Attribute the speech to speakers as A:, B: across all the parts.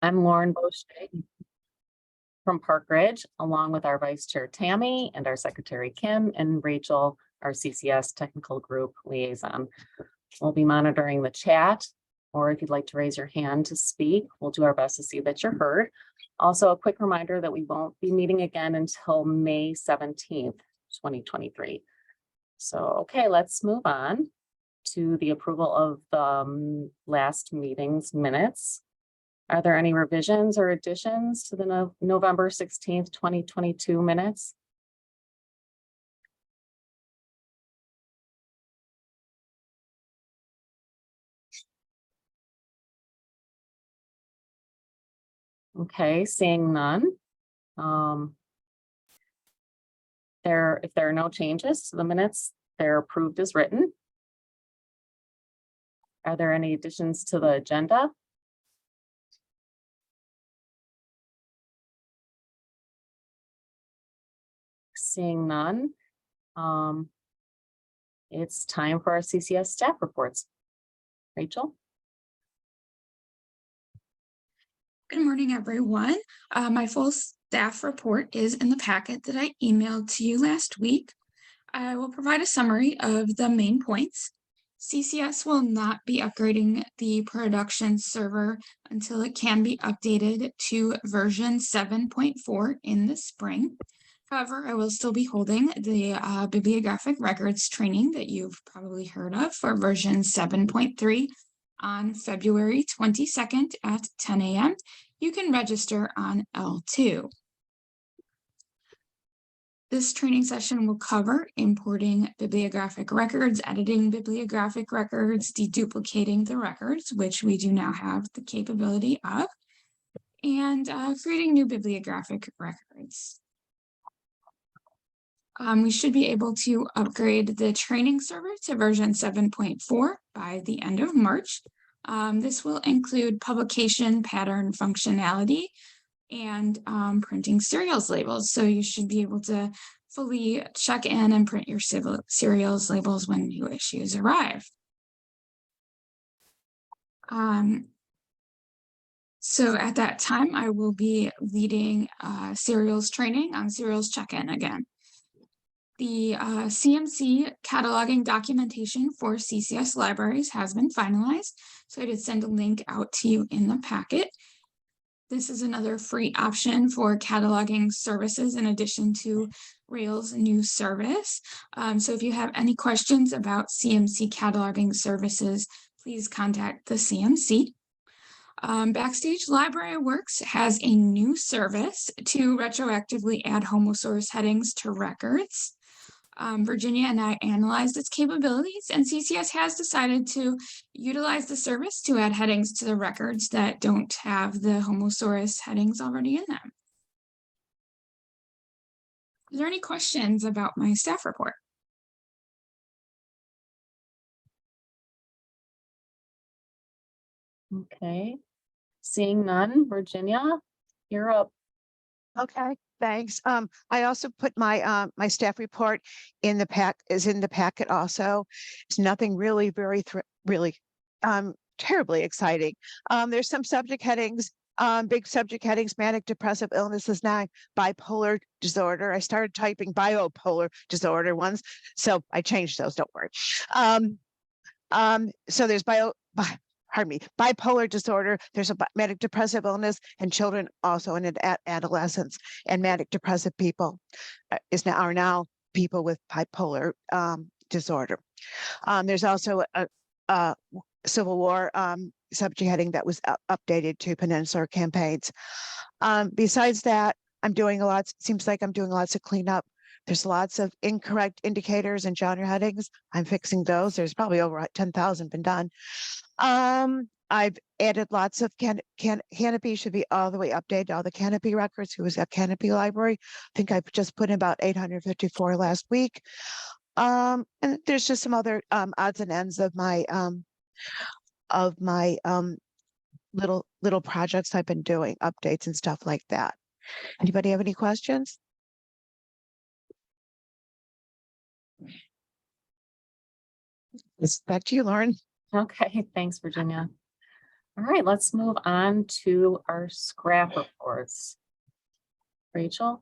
A: I'm Lauren Boucher from Park Ridge, along with our Vice Chair Tammy and our Secretary Kim and Rachel, our CCS Technical Group Liaison. We'll be monitoring the chat, or if you'd like to raise your hand to speak, we'll do our best to see that you're heard. Also, a quick reminder that we won't be meeting again until May 17th, 2023. So, okay, let's move on to the approval of the last meeting's minutes. Are there any revisions or additions to the November 16th, 2022 minutes? Okay, seeing none. If there are no changes to the minutes, they're approved as written. Are there any additions to the agenda? Seeing none. It's time for our CCS staff reports. Rachel?
B: Good morning, everyone. My full staff report is in the packet that I emailed to you last week. I will provide a summary of the main points. CCS will not be upgrading the production server until it can be updated to version 7.4 in the spring. However, I will still be holding the bibliographic records training that you've probably heard of for version 7.3 on February 22nd at 10 a.m. You can register on L2. This training session will cover importing bibliographic records, editing bibliographic records, deduplicating the records, which we do now have the capability of, and creating new bibliographic records. We should be able to upgrade the training server to version 7.4 by the end of March. This will include publication pattern functionality and printing serials labels. So you should be able to fully check in and print your serials labels when new issues arrive. So at that time, I will be leading serials training on serials check-in again. The CMC cataloging documentation for CCS libraries has been finalized, so I did send a link out to you in the packet. This is another free option for cataloging services in addition to Rails new service. So if you have any questions about CMC cataloging services, please contact the CMC. Backstage Library Works has a new service to retroactively add homosource headings to records. Virginia and I analyzed its capabilities, and CCS has decided to utilize the service to add headings to the records that don't have the homosaurus headings already in them. Are there any questions about my staff report?
A: Okay, seeing none. Virginia, you're up.
C: Okay, thanks. I also put my my staff report in the packet also. It's nothing really terribly exciting. There's some subject headings, big subject headings: manic depressive illnesses, now bipolar disorder. I started typing bipolar disorder once, so I changed those, don't worry. So there's bipolar disorder, there's a manic depressive illness, and children also in adolescence, and manic depressive people are now people with bipolar disorder. There's also a Civil War subject heading that was updated to Peninsular campaigns. Besides that, seems like I'm doing lots of cleanup. There's lots of incorrect indicators and genre headings. I'm fixing those. There's probably over 10,000 been done. I've added lots of Canopy should be all the way updated, all the Canopy records. Who was at Canopy Library? I think I've just put in about 854 last week. And there's just some other odds and ends of my little projects I've been doing, updates and stuff like that. Anybody have any questions? It's back to you, Lauren.
A: Okay, thanks, Virginia. All right, let's move on to our scrap reports. Rachel?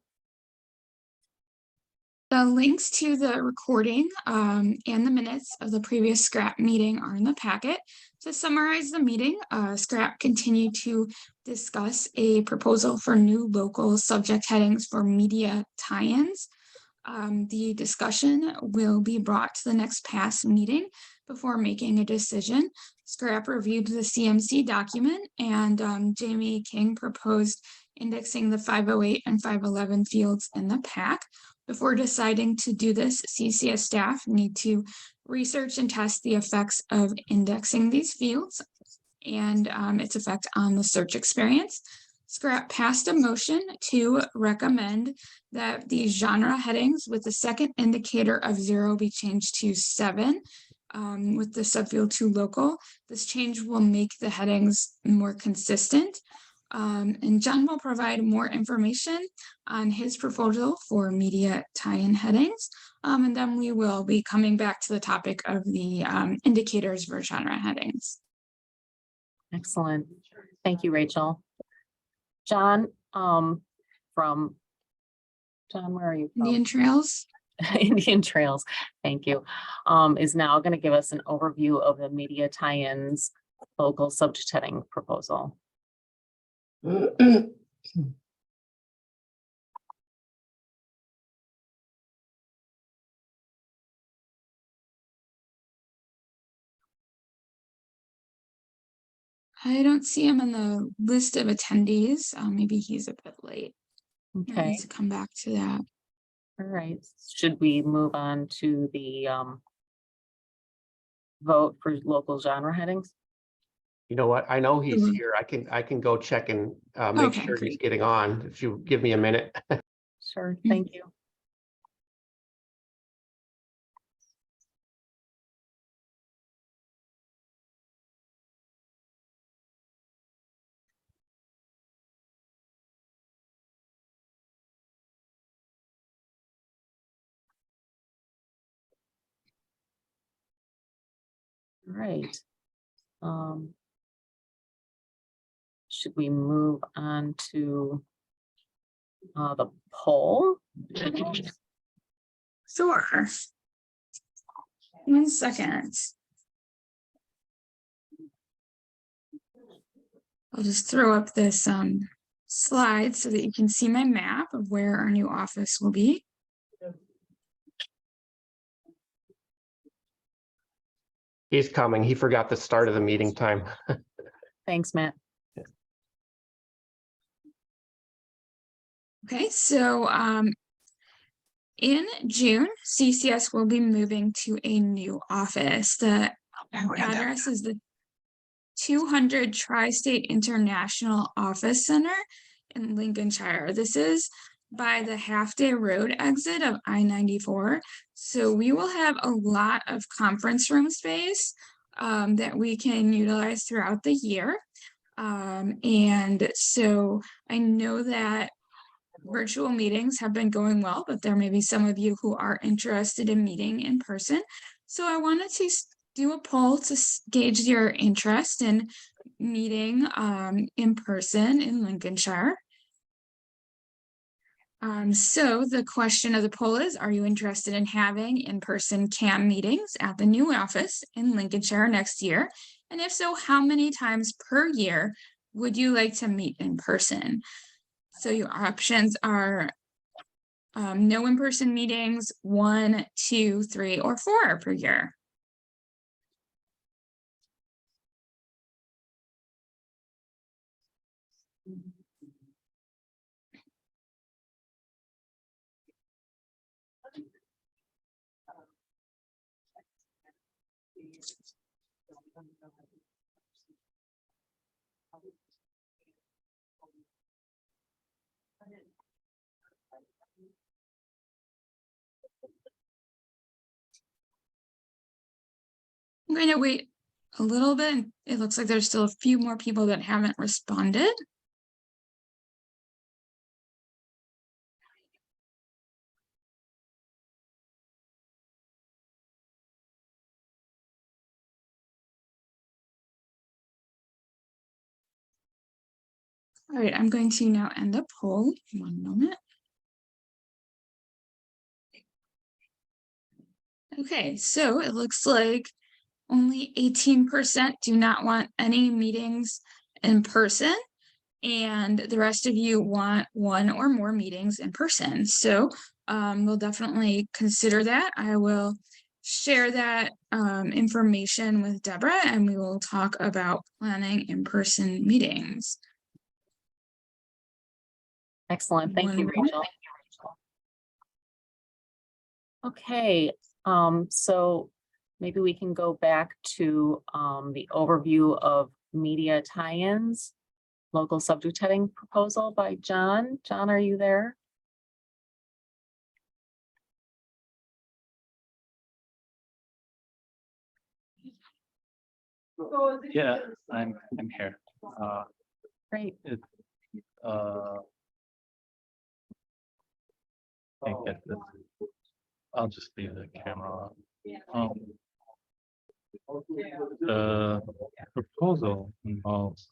B: The links to the recording and the minutes of the previous scrap meeting are in the packet. To summarize the meeting, scrap continued to discuss a proposal for new local subject headings for media tie-ins. The discussion will be brought to the next PAS meeting before making a decision. Scrap reviewed the CMC document, and Jamie King proposed indexing the 508 and 511 fields in the pack. Before deciding to do this, CCS staff need to research and test the effects of indexing these fields and its effect on the search experience. Scrap passed a motion to recommend that the genre headings with the second indicator of 0 be changed to 7 with the subfield to local. This change will make the headings more consistent. And John will provide more information on his proposal for media tie-in headings. And then we will be coming back to the topic of the indicators for genre headings.
A: Excellent. Thank you, Rachel. John, John, where are you from?
B: Indian Trails.
A: Indian Trails, thank you, is now going to give us an overview of the media tie-ins local subject heading proposal.
B: I don't see him in the list of attendees. Maybe he's a bit late. I
A: Okay,
B: need to come back to that.
A: all right. Should we move on to the vote for local genre headings?
D: You know what? I know he's
B: Mhm.
D: here. I can go check and make
B: Okay,
D: sure he's
B: great.
D: getting on. If you give me a minute.
A: Sure, thank you. All right. Should we move on to the poll?
B: Sure. 1 second. I'll just throw up this slide so that you can see my map of where our new office will be.
D: He's coming. He forgot the start of the meeting time.
A: Thanks, Matt.
B: Okay, so in June, CCS will be moving to a new office. The address is the 200 Tri-State International Office Center in Lincolnshire. This is by the Half-Day Road exit of I-94. So we will have a lot of conference room space that we can utilize throughout the year. And so I know that virtual meetings have been going well, but there may be some of you who are interested in meeting in person. So I wanted to do a poll to gauge your interest in meeting in person in Lincolnshire. So the question of the poll is, are you interested in having in-person CAMM meetings at the new office in Lincolnshire next year? And if so, how many times per year would you like to meet in person? So your options are no in-person meetings, 1, 2, 3, or 4 per year. I'm going to wait a little bit. It looks like there's still a few more people that haven't responded. All right, I'm going to now end the poll. 1 moment. Okay, so it looks like only 18% do not want any meetings in person, and the rest of you want 1 or more meetings in person. So we'll definitely consider that. I will share that information with Deborah, and we will talk about planning in-person meetings.
A: Excellent. Thank you,
B: One moment.
A: Rachel. Okay, so maybe we can go back to the overview of media tie-ins. Local subject heading proposal by John. John, are you there?
E: Yeah, I'm here.
A: Great.
E: Can't get this. I'll just leave the camera on. The proposal involves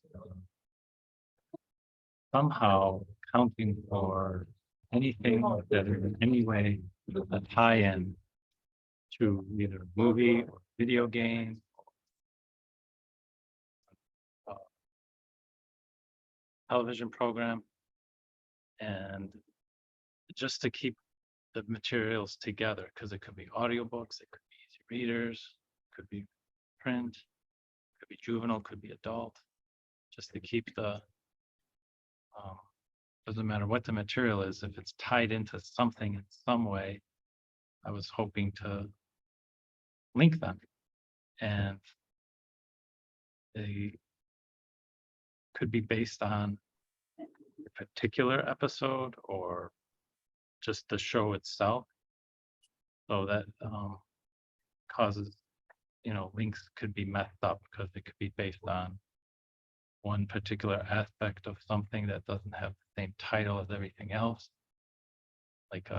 E: somehow accounting for anything that is in any way a tie-in to either movie or video game, television program, and just to keep the materials together, because it could be audiobooks, it could be easy readers, could be print, could be juvenile, could be adult, just to keep the doesn't matter what the material is, if it's tied into something in some way. I was hoping to link them, and they could be based on a particular episode or just the show itself, so that causes, links could be messed up because it could be based on one particular aspect of something that doesn't have the same title as everything else. Like,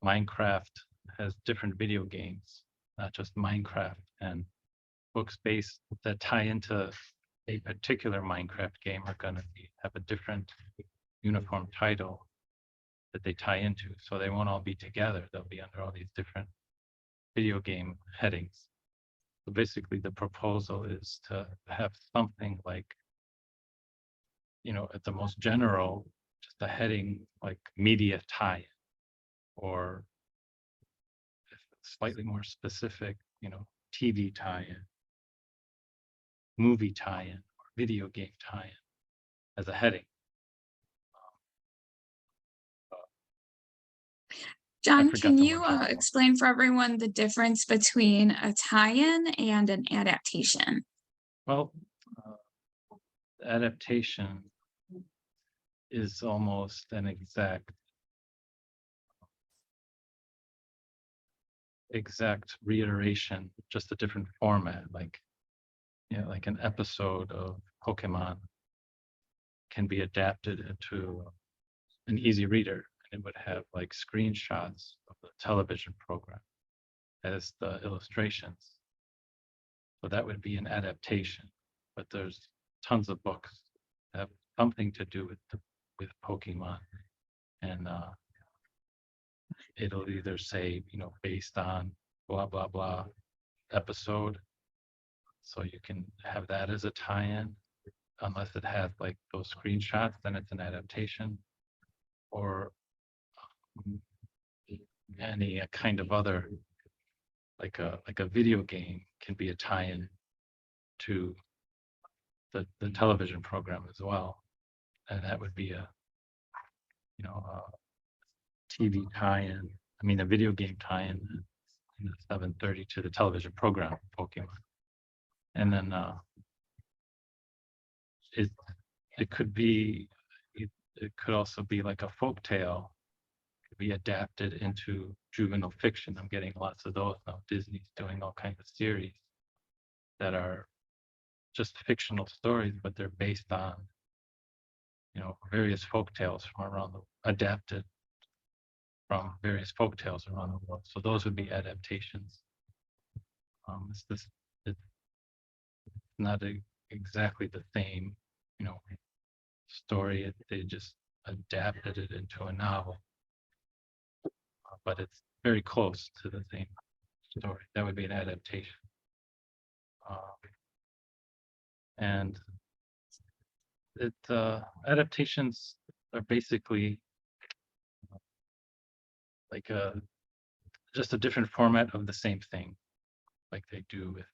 E: Minecraft has different video games, not just Minecraft, and books based that tie into a particular Minecraft game are going to have a different uniform title that they tie into. So they won't all be together. They'll be under all these different video game headings. So basically the proposal is to have something like, at the most general, just a heading like media tie, or if it's slightly more specific, TV tie-in, movie tie-in, or video game tie-in as a heading.
B: John,
E: forgot
B: can
E: the
B: you
E: word.
B: explain for everyone the difference between a tie-in and an adaptation?
E: Well, adaptation is almost an exact reiteration, just a different format. Like, like an episode of Pokemon can be adapted into an easy reader, and it would have like screenshots of the television program as the illustrations. So that would be an adaptation. But there's tons of books that have something to do with Pokemon, and it'll either say, based on blah blah blah episode, so you can have that as a tie-in. Unless it has like those screenshots, then it's an adaptation, or any kind of other, like a video game can be a tie-in to the television program as well, and that would be a TV tie-in. I mean, a video game tie-in in the 7:30 to the television program Pokemon, and then it could be, it could also be like a folk tale, could be adapted into juvenile fiction. I'm getting lots of those now. Disney's doing all kinds of series that are just fictional stories, but they're based on various folk tales from around adapted from various folk tales around the world. So those would be adaptations. It's not exactly the same story. They just adapted it into a novel, but it's very close to the same story. That would be an adaptation. And adaptations are basically like just a different format of the same thing, like they do with,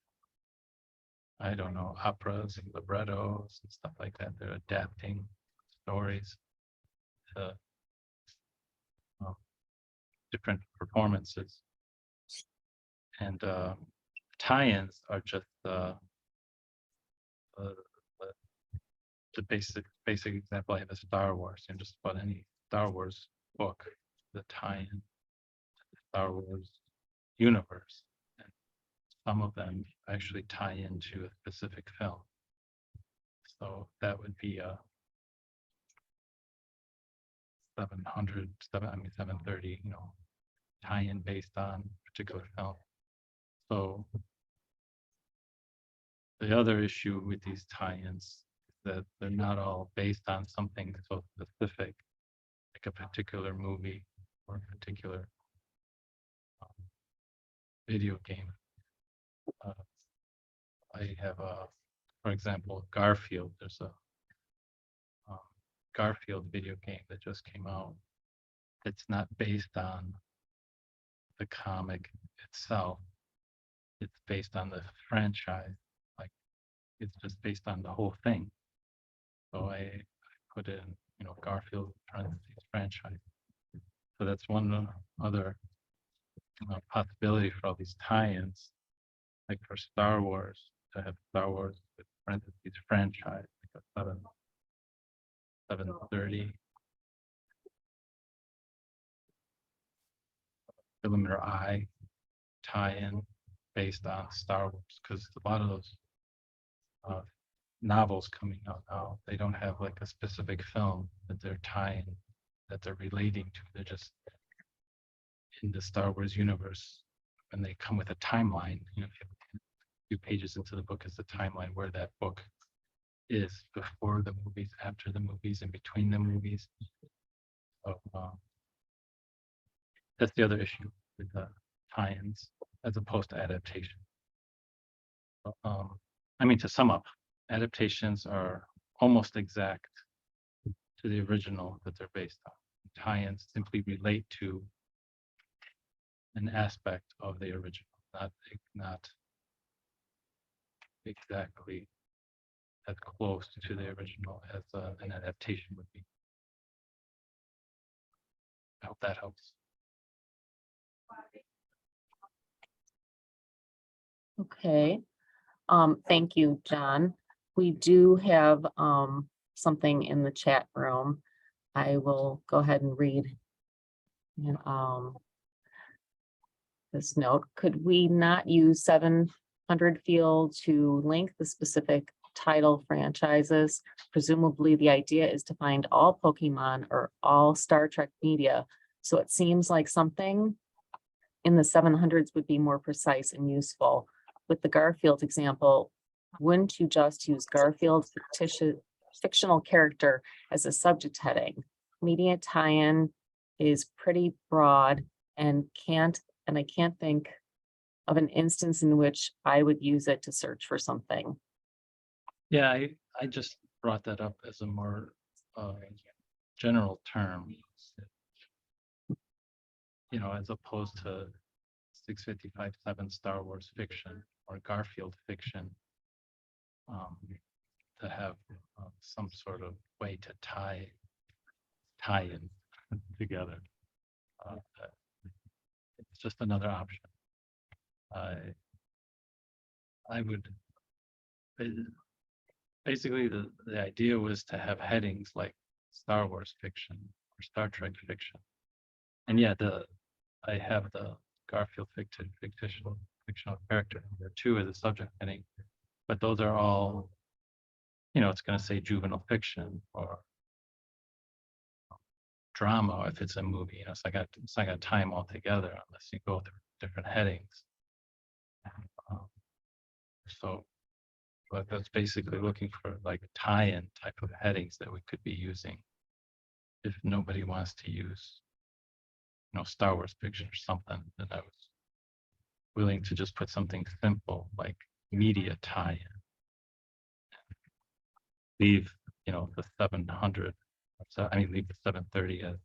E: I don't know, operas and librettos and stuff like that. They're adapting stories to different performances. And tie-ins are just the basic example. I have a Star Wars, and just about any Star Wars book, the tie-in to the Star Wars universe. And some of them actually tie into a specific film. So that would be a 730, tie-in based on a particular film. So the other issue with these tie-ins is that they're not all based on something so specific, like a particular movie or a particular video game. I have for example, Garfield. There's a Garfield video game that just came out. It's not based on the comic itself. It's based on the franchise. Like, it's just based on the whole thing. So I put in, Garfield franchise. So that's one other possibility for all these tie-ins, like for Star Wars, to have Star Wars with parentheses franchise, like a 730 millimeter eye tie-in based on Star Wars, because a lot of those novels coming out now, they don't have like a specific film that they're tying, that they're relating to. They're just in the Star Wars universe, and they come with a timeline. A few pages into the book is the timeline where that book is, before the movies, after the movies, and between the movies. So that's the other issue with the tie-ins as opposed to adaptation. To sum up, adaptations are almost exact to the original that they're based on. Tie-ins simply relate to an aspect of the original, not exactly as close to the original as an adaptation would be. I hope that helps.
A: Okay. Thank you, John. We do have something in the chat room. I will go ahead and read this note. Could we not use 700 field to link the specific title franchises? Presumably the idea is to find all Pokemon or all Star Trek media. So it seems like something in the 700s would be more precise and useful. With the Garfield example, wouldn't you just use Garfield fictional character as a subject heading? Media tie-in is pretty broad and I can't think of an instance in which I would use it to search for something.
E: Yeah, I just brought that up as a more general term, as opposed to 655.7 Star Wars fiction or Garfield fiction, to have some sort of way to tie in together. It's just another option. I would basically the idea was to have headings like Star Wars fiction or Star Trek fiction, and yeah, I have the Garfield fictional character there too as a subject heading, but those are all, it's going to say juvenile fiction or drama if it's a movie. It's not going to tie them all together unless you go through different headings. So But that's basically looking for like tie-in type of headings that we could be using. If nobody wants to use, Star Wars picture or something, then I was willing to just put something simple like media tie-in. Leave, the 700, so I mean, leave the 730 as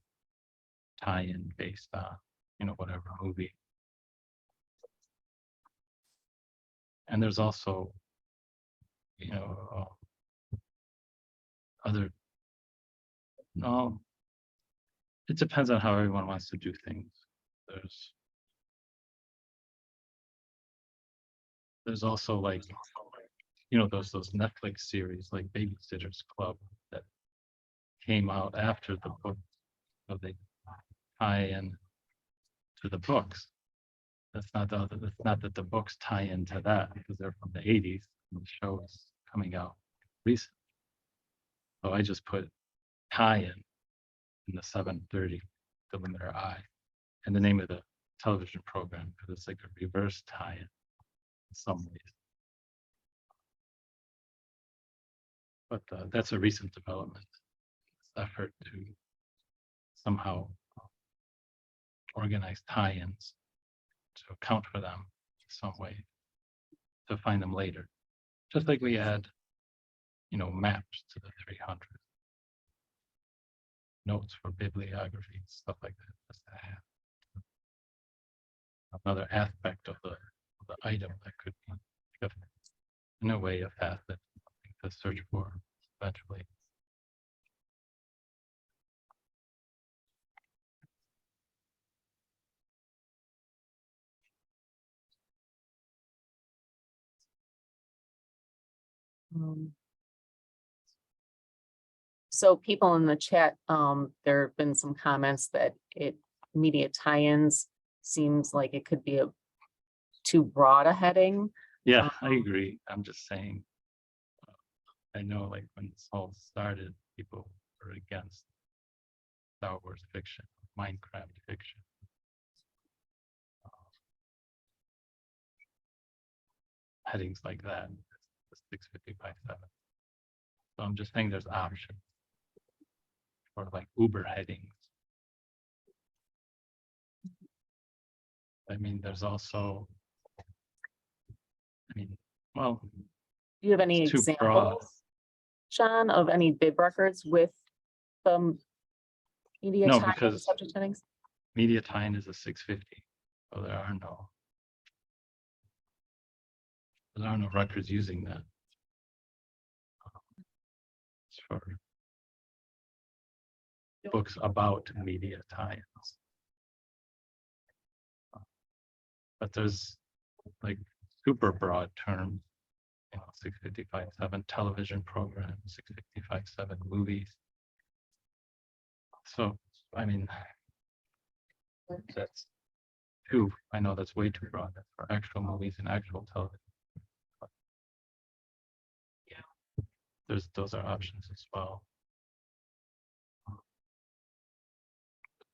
E: tie-in based on, whatever movie. And there's also, other, no, it depends on how everyone wants to do things. There's also like, those Netflix series like Babysitter's Club that came out after the book, so they tie in to the books. That's not that the books tie into that, because they're from the 80s and the show is coming out recently. So I just put tie-in in the 730 delimiter I, and the name of the television program, because it's like a reverse tie-in in some ways. But that's a recent development. This effort to somehow organize tie-ins to account for them in some way, to find them later. Just like we add, maps to the 300. Notes for bibliography, stuff like that. Just to have another aspect of the item that could be, in a way, a facet to search for eventually.
A: So people in the chat, there have been some comments that media tie-ins seems like it could be too broad a heading.
E: Yeah, I agree. I'm just saying, I know like when this all started, people were against Star Wars fiction, Minecraft fiction. Headings like that, the 650 by 7. So I'm just saying there's options for like Uber headings. I mean, there's also, well,
A: Do you have any
E: it's too broad.
A: examples, Sean, of any bid records with media
E: No,
A: tie-in
E: because
A: subject headings?
E: media tie-in is a 650, so there are no records using that. It's for books about media tie-ins. But there's like super broad terms, 655.7 television program, 655.7 movies. So, I mean, that's too, I know that's way too broad for actual movies and actual television. But yeah, those are options as well.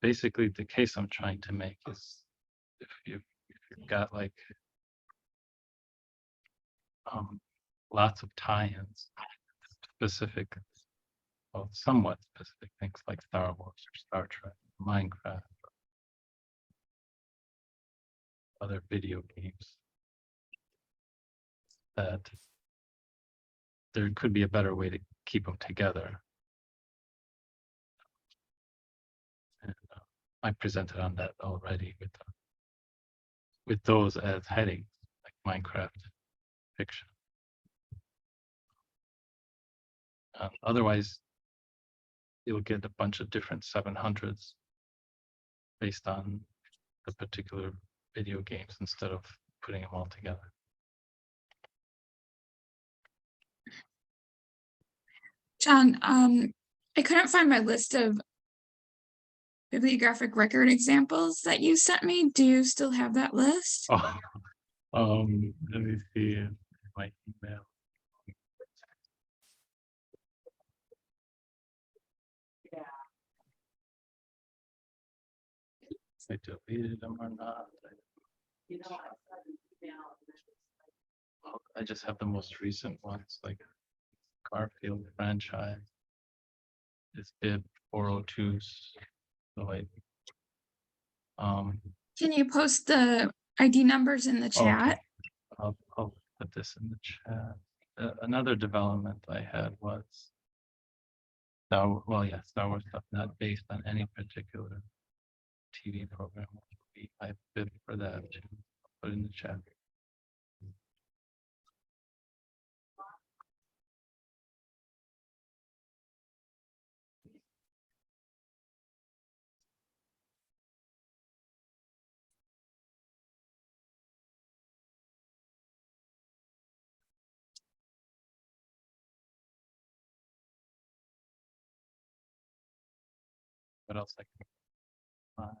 E: Basically, the case I'm trying to make is if you've got like lots of tie-ins, specific, well, somewhat specific things like Star Wars or Star Trek, Minecraft, or other video games, that there could be a better way to keep them together. And I presented on that already with those as headings, like Minecraft fiction. Otherwise, you'll get a bunch of different 700s based on the particular video games instead of putting them all together.
B: John, I couldn't find my list of bibliographic record examples that you sent me. Do you still have that list?
E: Oh, let me see my email.
A: Yeah.
E: I deleted them or not.
A: You know, I saw an email.
E: Well, I just have the most recent ones, like Garfield franchise. Is bib 402s. So like,
B: Can you post the ID numbers in the
E: okay.
B: chat?
E: I'll put this in the chat. Another development I had was Star Wars stuff not based on any particular TV program. I bid for that too. I'll put in the chat. What else I can find?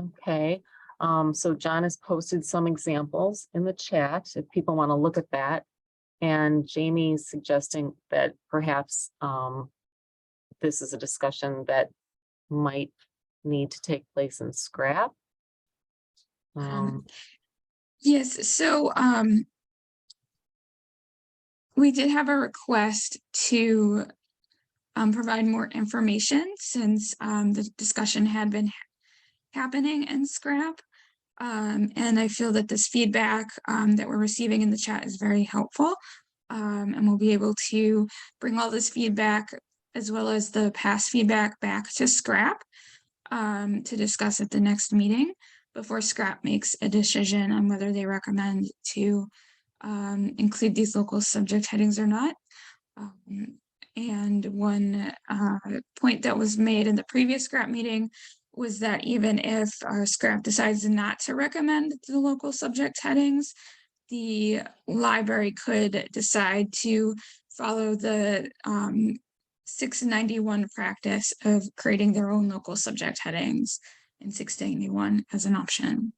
A: Okay, so John has posted some examples in the chat if people want to look at that. And Jamie's suggesting that perhaps this is a discussion that might need to take place in scrap.
B: Yes, so we did have a request to provide more information since the discussion had been happening in scrap. And I feel that this feedback that we're receiving in the chat is very helpful. And we'll be able to bring all this feedback as well as the past feedback back to scrap to discuss at the next meeting before scrap makes a decision on whether they recommend to include these local subject headings or not. And one point that was made in the previous scrap meeting was that even if scrap decides not to recommend the local subject headings, the library could decide to follow the 691 practice of creating their own local subject headings in 691 as an option.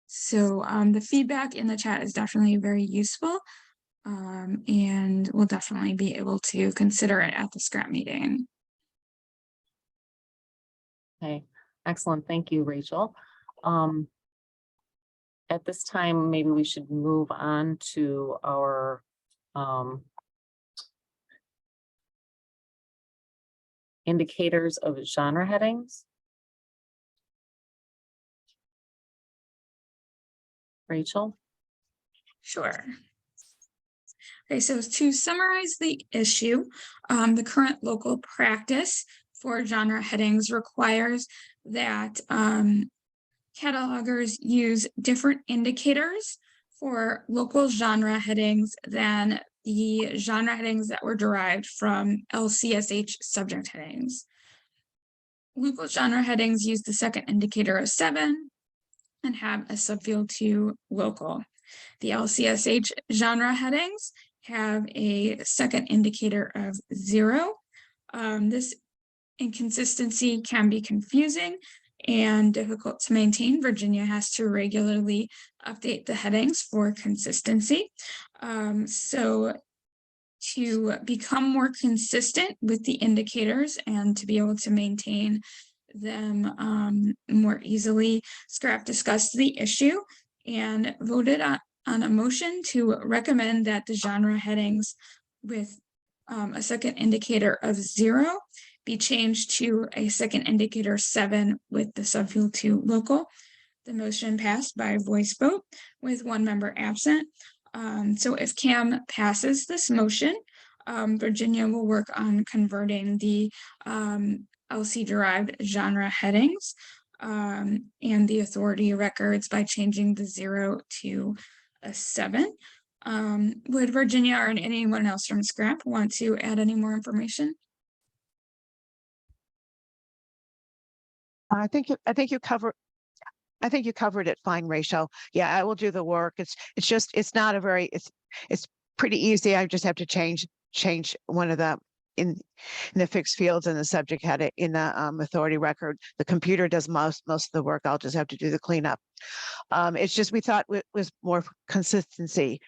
B: So the feedback in the chat is definitely very useful, and we'll definitely be able to consider it at the scrap meeting.
A: Okay, excellent. Thank you, Rachel. At this time, maybe we should move on to our indicators of genre headings. Rachel?
B: Sure. Okay, so to summarize the issue, the current local practice for genre headings requires that catalogers use different indicators for local genre headings than the genre headings that were derived from LCSH subject headings. Local genre headings use the second indicator of 7 and have a subfield to local. The LCSH genre headings have a second indicator of 0. This inconsistency can be confusing and difficult to maintain. Virginia has to regularly update the headings for consistency. So to become more consistent with the indicators and to be able to maintain them more easily, scrap discussed the issue and voted on a motion to recommend that the genre headings with a second indicator of 0 be changed to a second indicator 7 with the subfield to local. The motion passed by voice vote with 1 member absent. So if CAMM passes this motion, Virginia will work on converting the LC-derived genre headings and the authority records by changing the 0 to a 7. Would Virginia or anyone else from scrap want to add any more information?
C: I think you covered it fine, Rachel. Yeah, I will do the work. It's not a very, it's pretty easy. I just have to change one of the in the fixed fields and the subject heading in the authority record. The computer does most of the work. I'll just have to do the cleanup. It's just, we thought it was more consistency.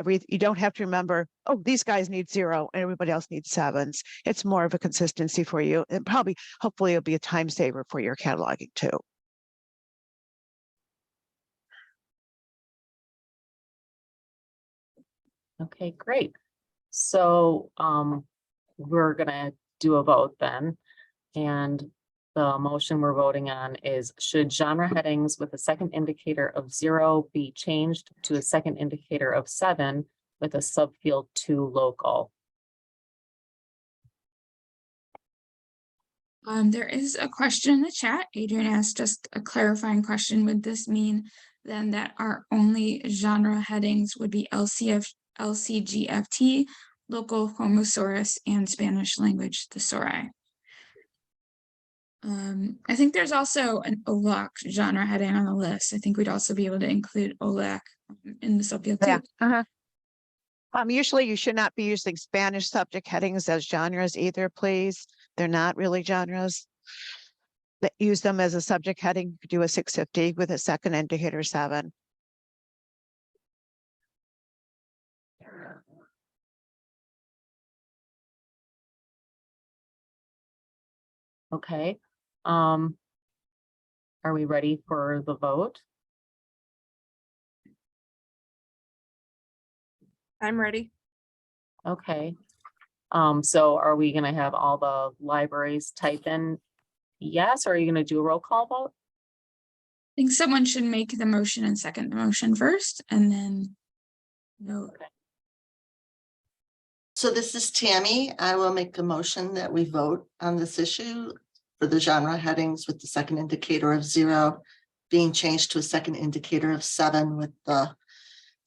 C: You don't have to remember, oh, these guys need 0 and everybody else needs 7s. It's more of a consistency for you, and probably, hopefully, it'll be a time saver for your cataloging too.
A: Okay, great. So we're gonna do a vote then. And the motion we're voting on is, should genre headings with a second indicator of 0 be changed to a second indicator of 7 with a subfield 2 local?
B: There is a question in the chat. Adrian asked just a clarifying question. Would this mean then that our only genre headings would be LCGFT, local homosaurus, and Spanish language thesauri? I think there's also an OLAC genre heading on the list. I think we'd also be able to include OLAC in the subfield too.
C: Yeah. Usually you should not be using Spanish subject headings as genres either, please. They're not really genres. Use them as a subject heading. You could do a 650 with a second indicator 7.
A: Okay. Are we ready for the vote?
F: I'm ready.
A: Okay. So are we gonna have all the libraries type in yes, or are you gonna do a roll call vote?
B: I think someone should make the motion and second the motion first, and then vote.
G: So this is Tammy. I will make a motion that we vote on this issue for the genre headings with the second indicator of 0 being changed to a second indicator of 7 with the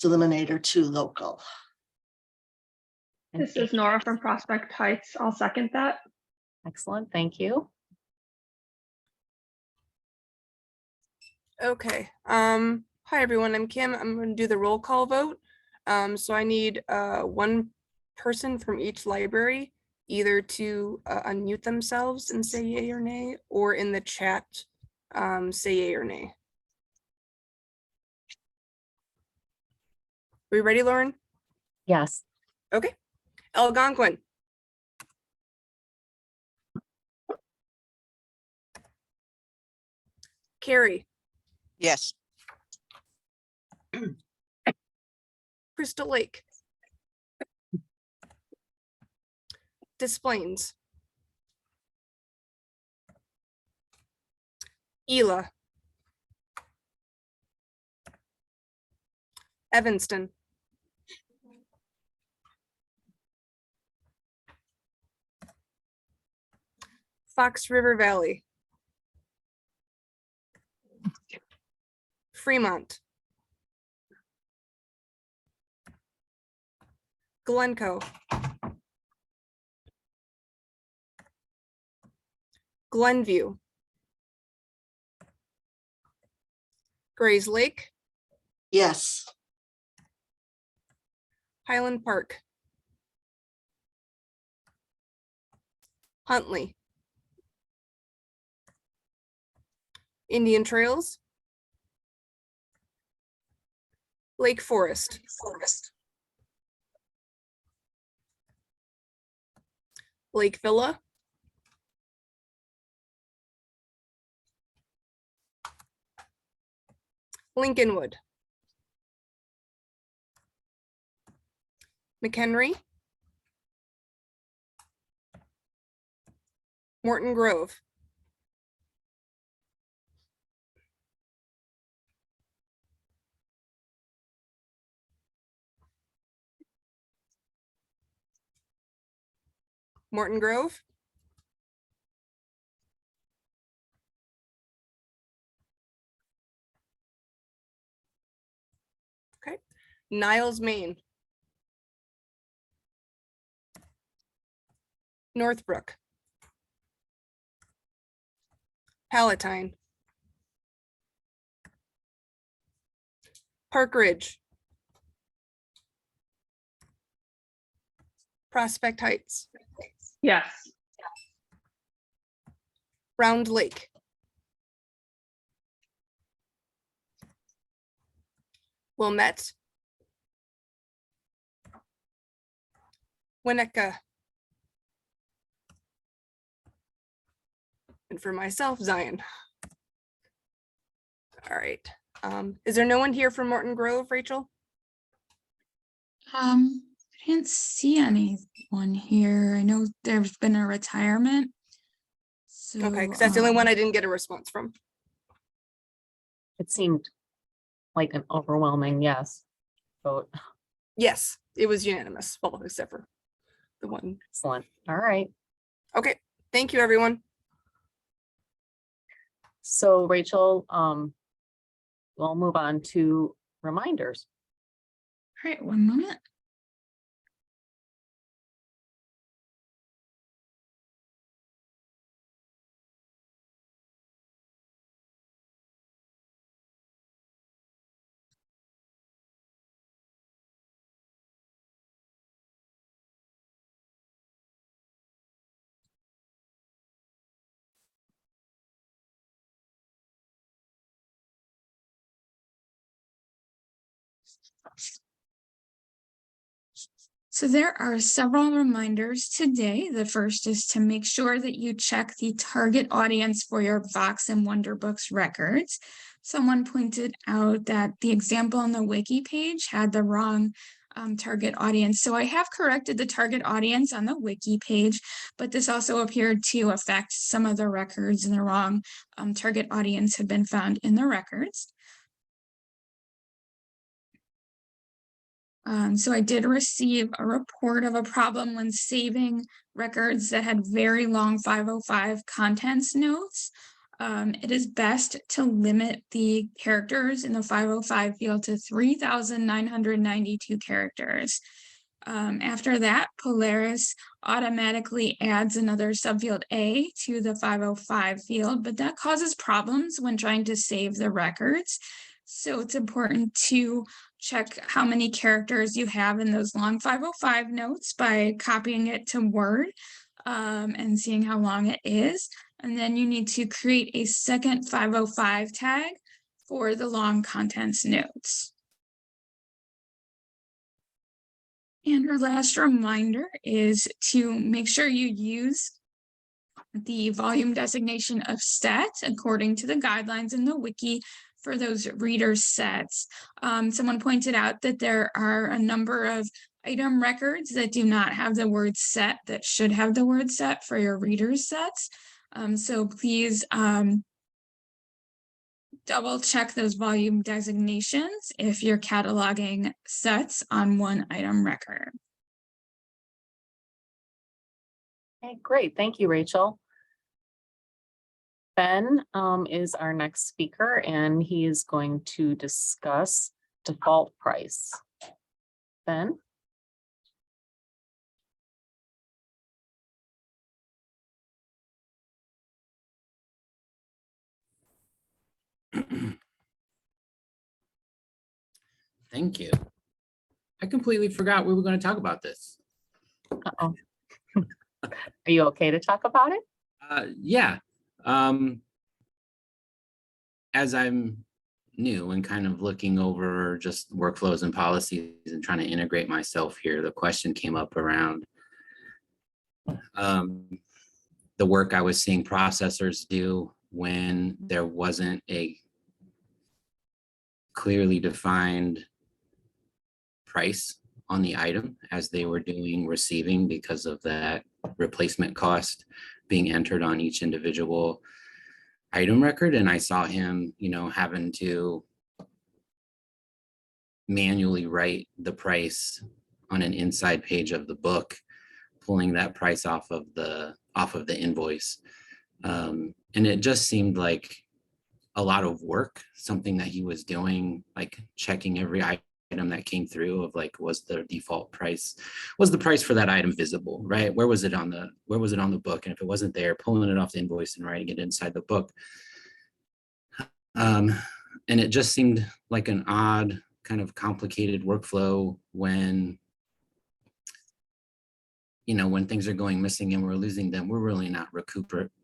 G: delimiter 2 local.
F: This is Nora from Prospect Heights. I'll second that.
A: Excellent, thank you.
F: Okay. Hi everyone, I'm Kim. I'm going to do the roll call vote. So I need one person from each library either to unmute themselves and say yay or nay, or in the chat say yay or nay. Are we ready, Lauren?
A: Yes.
F: Okay. Algonquin. Carrie.
G: Yes.
F: Crystal Lake. Des Plaines. Ela. Evanston. Fox River Valley. Fremont. Glencoe. Glenview. Grays Lake.
G: Yes.
F: Highland Park. Huntley. Indian Trails. Lake Forest. Lake Villa. Lincolnwood. McHenry. Morton Grove. Morton Grove. Okay. Niles, Maine. Northbrook. Palatine. Park Ridge. Prospect Heights.
H: Yes.
F: Round Lake. Wilmette. Winnetka. And for myself, Zion. All right. Is there no one here from Morton Grove, Rachel?
B: I didn't see anyone here. I know there's been a retirement. So,
F: Okay, because that's the only one I didn't get a response from.
A: It seemed like an overwhelming yes vote.
F: Yes, it was unanimous, well, except for the one.
A: Excellent. All right.
F: Okay, thank you, everyone.
A: So Rachel, we'll move on to reminders.
B: All right, one moment. So there are several reminders today. The first is to make sure that you check the target audience for your Vox and Wonderbooks records. Someone pointed out that the example on the wiki page had the wrong target audience. So I have corrected the target audience on the wiki page, but this also appeared to affect some of the records, and the wrong target audience had been found in the records. So I did receive a report of a problem when saving records that had very long 505 contents notes. It is best to limit the characters in the 505 field to 3,992 characters. After that, Polaris automatically adds another subfield A to the 505 field, but that causes problems when trying to save the records. So it's important to check how many characters you have in those long 505 notes by copying it to Word and seeing how long it is. And then you need to create a second 505 tag for the long contents notes. And our last reminder is to make sure you use the volume designation of set according to the guidelines in the wiki for those reader sets. Someone pointed out that there are a number of item records that do not have the word set that should have the word set for your reader sets. So please double check those volume designations if you're cataloging sets on one item record.
A: Okay, great. Thank you, Rachel. Ben is our next speaker, and he is going to discuss default price. Ben?
I: Thank you. I completely forgot we were going to talk about this.
A: Uh-oh. Are you okay to talk about it?
I: Yeah. As I'm new and kind of looking over just workflows and policies and trying to integrate myself here, the question came up around the work I was seeing processors do when there wasn't a clearly defined price on the item as they were doing receiving, because of that replacement cost being entered on each individual item record. And I saw him, having to manually write the price on an inside page of the book, pulling that price off of the invoice. And it just seemed like a lot of work, something that he was doing, like checking every item that came through of like, was the default price, was the price for that item visible, right? Where was it on the book? And if it wasn't there, pulling it off the invoice and writing it inside the book. And it just seemed like an odd kind of complicated workflow when you know, when things are going missing and we're losing them, we're really not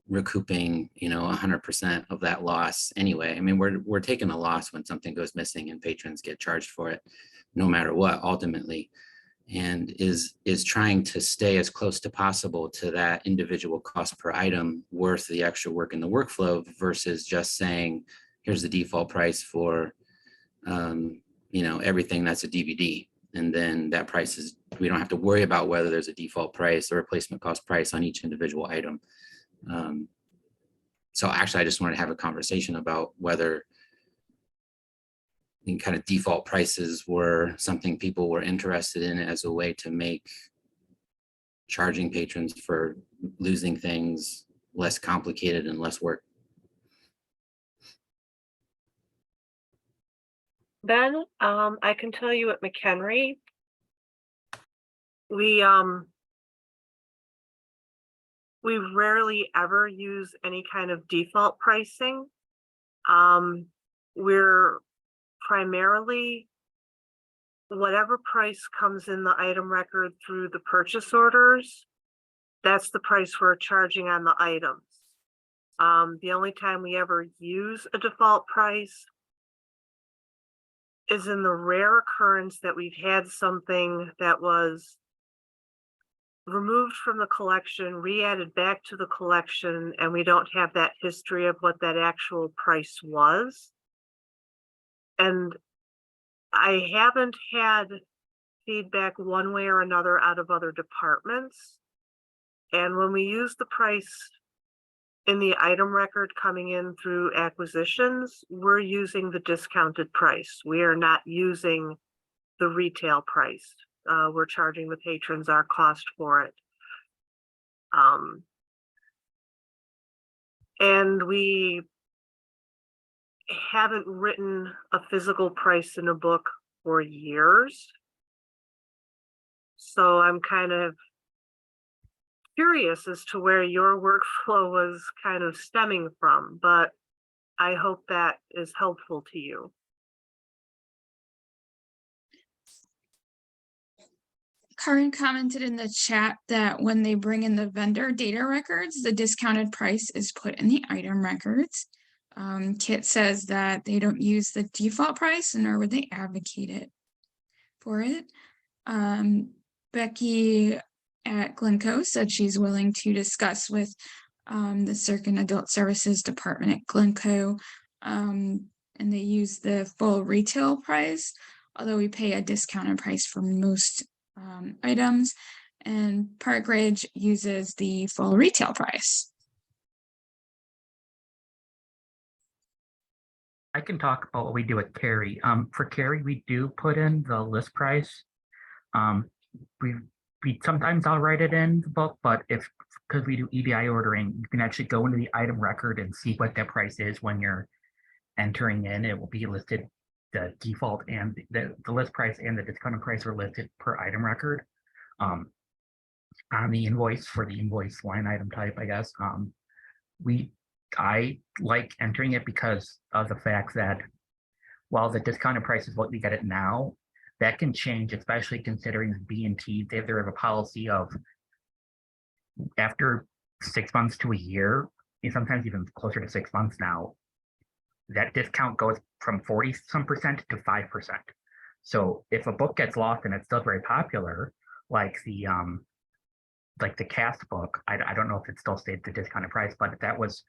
I: recouping, you know, 100% of that loss anyway. I mean, we're taking a loss when something goes missing and patrons get charged for it, no matter what, ultimately, and is trying to stay as close to possible to that individual cost per item worth the extra work in the workflow versus just saying, here's the default price for, you know, everything that's a DVD. And then that price is, we don't have to worry about whether there's a default price or replacement cost price on each individual item. So actually, I just wanted to have a conversation about whether kind of default prices were something people were interested in as a way to make charging patrons for losing things less complicated and less work.
H: Ben, I can tell you at McHenry, we rarely ever use any kind of default pricing. We're primarily whatever price comes in the item record through the purchase orders, that's the price we're charging on the items. The only time we ever use a default price is in the rare occurrence that we've had something that was removed from the collection, re-added back to the collection, and we don't have that history of what that actual price was. And I haven't had feedback one way or another out of other departments. And when we use the price in the item record coming in through acquisitions, we're using the discounted price. We are not using the retail price. We're charging the patrons our cost for it. And we haven't written a physical price in a book for years. So I'm kind of curious as to where your workflow was kind of stemming from, but I hope that is helpful to you.
B: Karin commented in the chat that when they bring in the vendor data records, the discounted price is put in the item records. Kit says that they don't use the default price, nor would they advocate it for it. Becky at Glencoe said she's willing to discuss with the Circ and Adult Services Department at Glencoe, and they use the full retail price, although we pay a discounted price for most items, and Park Ridge uses the full retail price.
J: I can talk about what we do at Carry. For Carry, we do put in the list price. We sometimes I'll write it in the book, but because we do EDI ordering, you can actually go into the item record and see what that price is when you're entering in. It will be listed, the default and the list price and the discounted price are listed per item record on the invoice for the invoice line item type, I guess. I like entering it because of the fact that while the discounted price is what we get it now, that can change, especially considering B&T, they have a policy of after 6 months to a year, and sometimes even closer to 6 months now, that discount goes from 40-some% to 5%. So if a book gets lost and it's still very popular, like the cast book, I don't know if it still stayed the discounted price, but that was,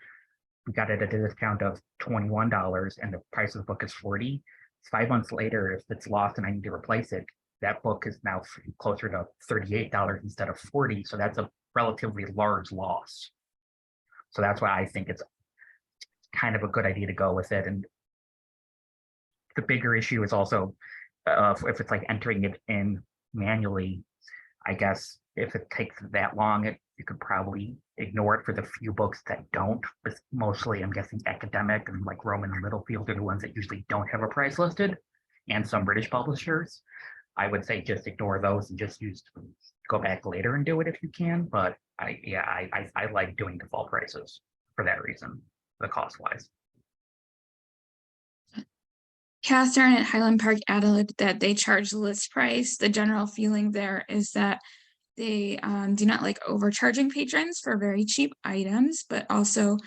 J: we got it at a discount of $21 and the price of the book is $40. 5 months later, if it's lost and I need to replace it, that book is now closer to $38 instead of $40. So that's a relatively large loss. So that's why I think it's kind of a good idea to go with it. And the bigger issue is also if it's like entering it in manually, I guess if it takes that long, you could probably ignore it for the few books that don't. But mostly, I'm guessing academic and like Rowman and Littlefield are the ones that usually don't have a price listed, and some British publishers. I would say just ignore those and just go back later and do it if you can. But I like doing default prices for that reason, the cost wise.
B: Catherine at Highland Park added that they charge the list price. The general feeling there is that They do not like overcharging patrons for very cheap items, but also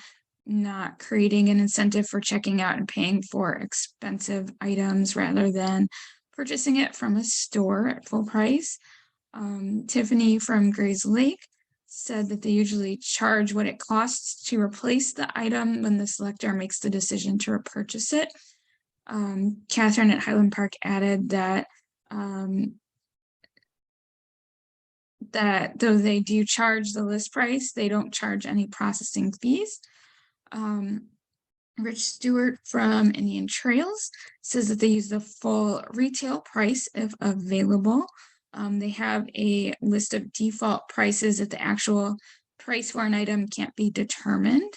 B: not creating an incentive for checking out and paying for expensive items rather than purchasing it from a store at full price. Tiffany from Grays Lake said that they usually charge what it costs to replace the item when the selector makes the decision to repurchase it. Catherine at Highland Park added that that though they do charge the list price, they don't charge any processing fees. Rich Stewart from Indian Trails says that they use the full retail price if available. They have a list of default prices if the actual price for an item can't be determined.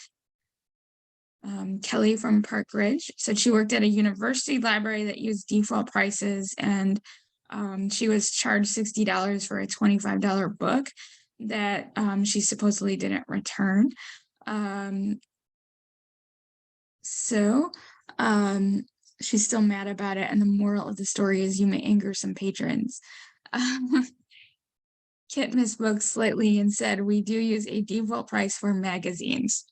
B: Kelly from Park Ridge said she worked at a university library that used default prices, and she was charged $60 for a $25 book that she supposedly didn't return. So she's still mad about it, and the moral of the story is you may anger some patrons. Kit misspoke slightly and said we do use a default price for magazines.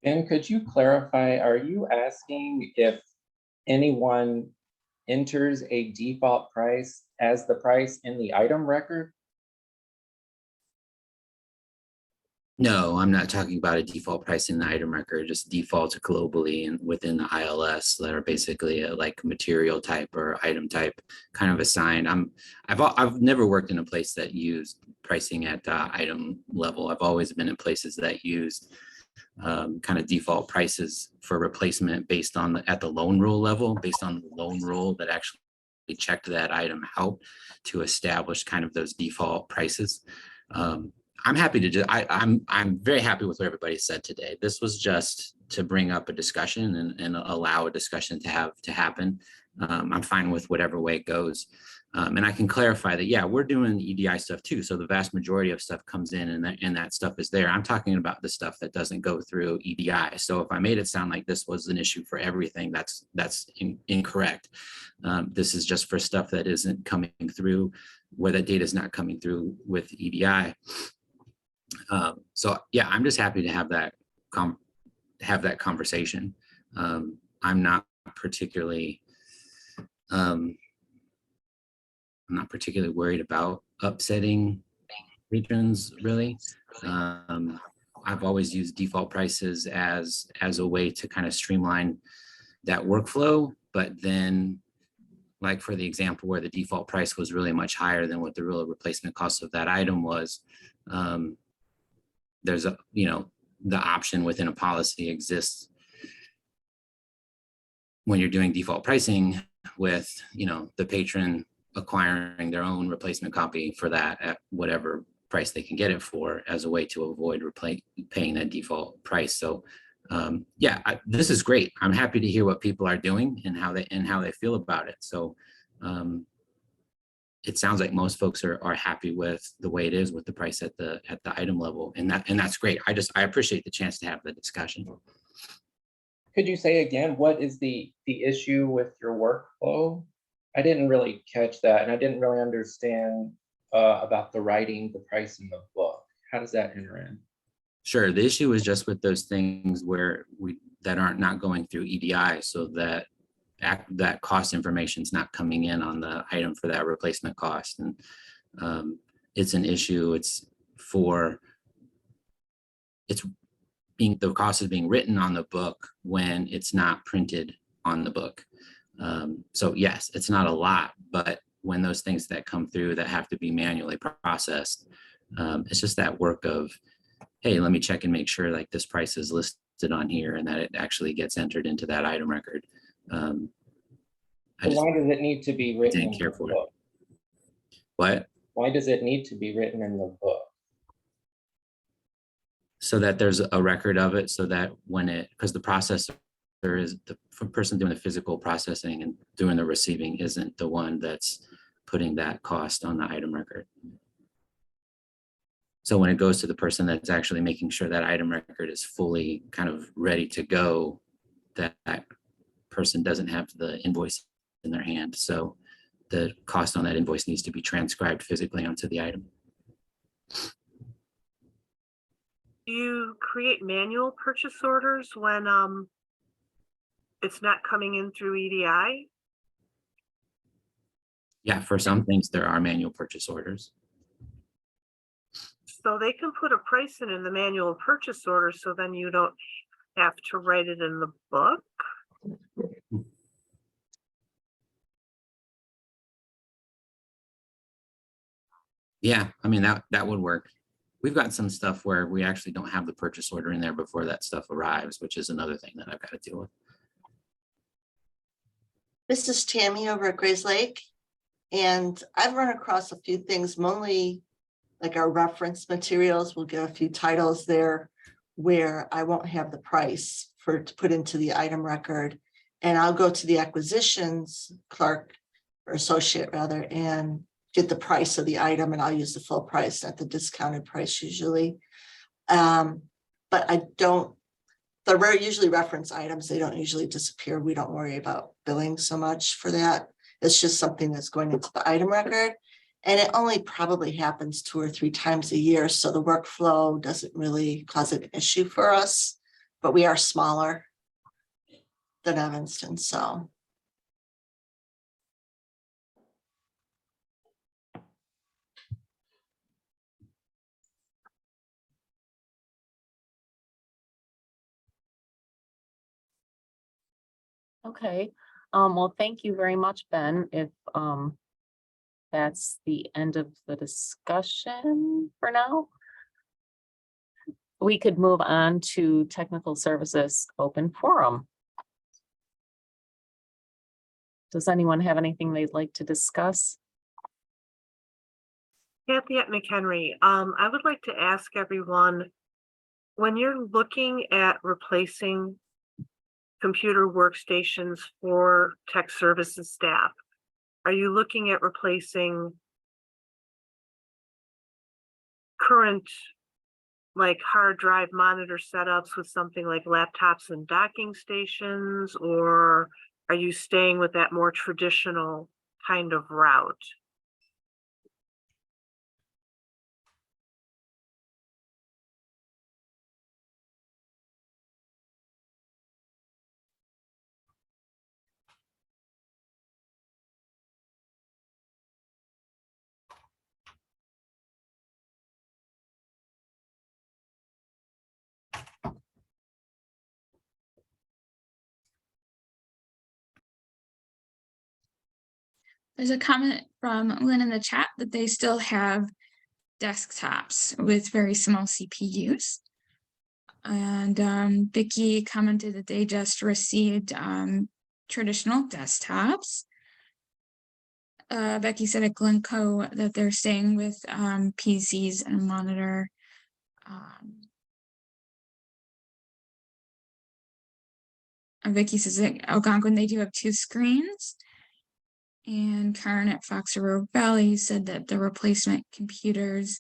K: And could you clarify, are you asking if anyone enters a default price as the price in the item record?
I: No, I'm not talking about a default price in the item record, just defaults globally and within the ILS that are basically a, like material type or item type kind of assigned. I've never worked in a place that used pricing at item level. I've always been in places that used kind of default prices for replacement based on at the loan rule level, based on the loan rule that actually checked that item out to establish kind of those default prices. I'm happy to I'm very happy with what everybody said today. This was just to bring up a discussion and allow a discussion to happen. I'm fine with whatever way it goes. And I can clarify that, yeah, we're doing EDI stuff too. So the vast majority of stuff comes in and that stuff is there. I'm talking about the stuff that doesn't go through EDI. So if I made it sound like this was an issue for everything, that's incorrect. This is just for stuff that isn't coming through, where that data is not coming through with EDI. So yeah, I'm just happy to have that conversation. I'm not particularly worried about upsetting patrons, really. I've always used default prices as a way to kind of streamline that workflow, but then, like for the example where the default price was really much higher than what the real replacement cost of that item was, there's a, the option within a policy exists when you're doing default pricing with, the patron acquiring their own replacement copy for that at whatever price they can get it for, as a way to avoid paying that default price. So yeah, this is great. I'm happy to hear what people are doing and how they feel about it. So it sounds like most folks are happy with the way it is with the price at the item level, and that's great. I appreciate the chance to have the discussion.
K: Could you say again, what is the issue with your workflow? I didn't really catch that, and I didn't really understand about the writing the price in the book. How does that enter in?
I: Sure. The issue is just with those things that aren't not going through EDI, so that cost information is not coming in on the item for that replacement cost. And it's an issue. The cost is being written on the book when it's not printed on the book. So yes, it's not a lot, but when those things that come through that have to be manually processed, it's just that work of, hey, let me check and make sure like this price is listed on here and that it actually gets entered into that item record.
K: Why does it need to be written in the book?
I: What?
K: Why does it need to be written in the book?
I: So that there's a record of it, so that because the processor is the person doing the physical processing and doing the receiving isn't the one that's putting that cost on the item record. So when it goes to the person that's actually making sure that item record is fully kind of ready to go, that person doesn't have the invoice in their hand. So the cost on that invoice needs to be transcribed physically onto the item.
H: Do you create manual purchase orders when it's not coming in through EDI?
I: Yeah, for some things, there are manual purchase orders.
H: So they can put a price in the manual purchase order, so then you don't have to write it in the book?
I: Yeah, I mean, that would work. We've got some stuff where we actually don't have the purchase order in there before that stuff arrives, which is another thing that I've got to deal with.
G: This is Tammy over at Grays Lake. And I've run across a few things, mainly like our reference materials. We'll get a few titles there where I won't have the price for to put into the item record. And I'll go to the acquisitions clerk or associate rather, and get the price of the item, and I'll use the full price, not the discounted price usually. But they're usually reference items. They don't usually disappear. We don't worry about billing so much for that. It's just something that's going into the item record. And it only probably happens 2 or 3 times a year. So the workflow doesn't really cause an issue for us, but we are smaller than Evanston, so.
A: Okay, well, thank you very much, Ben. If that's the end of the discussion for now, we could move on to technical services open forum. Does anyone have anything they'd like to discuss?
H: Kathy at McHenry, I would like to ask everyone, when you're looking at replacing computer workstations for tech services staff, are you looking at replacing current like hard drive monitor setups with something like laptops and docking stations, or are you staying with that more traditional kind of route?
B: There's a comment from Lynn in the chat that they still have desktops with very small CPUs. And Vicky commented that they just received traditional desktops. Becky said at Glencoe that they're staying with PCs and a monitor. And Vicky says that Algonquin, they do have 2 screens. And Karen at Fox River Valley said that the replacement computers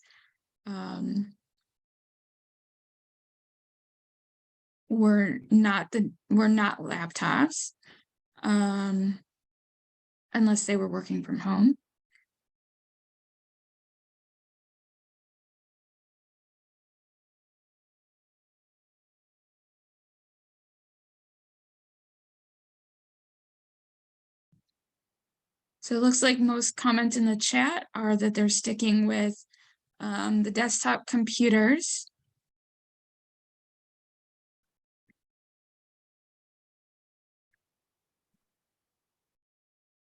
B: were not laptops, unless they were working from home. So it looks like most comments in the chat are that they're sticking with the desktop computers.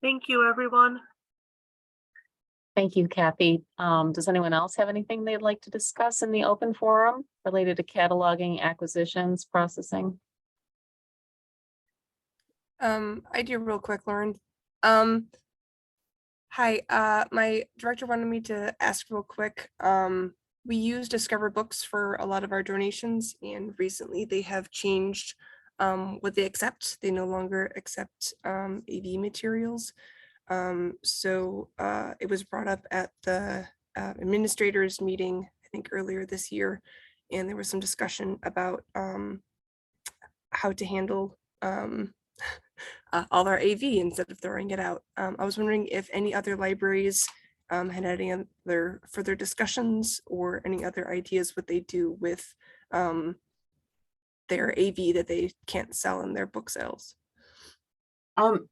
H: Thank you, everyone.
A: Thank you, Kathy. Does anyone else have anything they'd like to discuss in the open forum related to cataloging, acquisitions, processing?
F: I do real quick, Lauren. Hi, my director wanted me to ask real quick. We use Discover Books for a lot of our donations, and recently they have changed what they accept. They no longer accept AV materials. So it was brought up at the administrators meeting, I think earlier this year, and there was some discussion about how to handle all our AV instead of throwing it out. I was wondering if any other libraries had any other further discussions or any other ideas what they do with their AV that they can't sell in their book sales.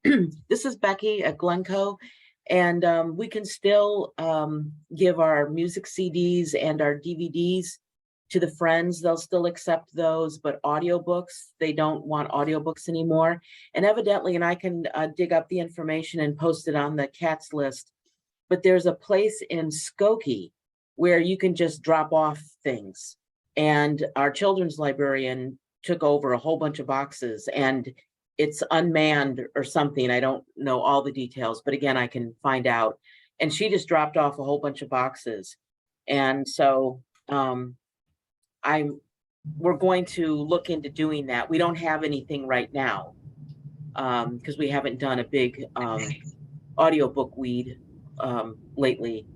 L: This is Becky at Glencoe, and we can still give our music CDs and our DVDs to the friends. They'll still accept those, but audiobooks, they don't want audiobooks anymore. And evidently, and I can dig up the information and post it on the CATS list, but there's a place in Skokie where you can just drop off things. And our children's librarian took over a whole bunch of boxes, and it's unmanned or something. I don't know all the details, but again, I can find out. And she just dropped off a whole bunch of boxes. And so we're going to look into doing that. We don't have anything right now because we haven't done a big audiobook weed lately.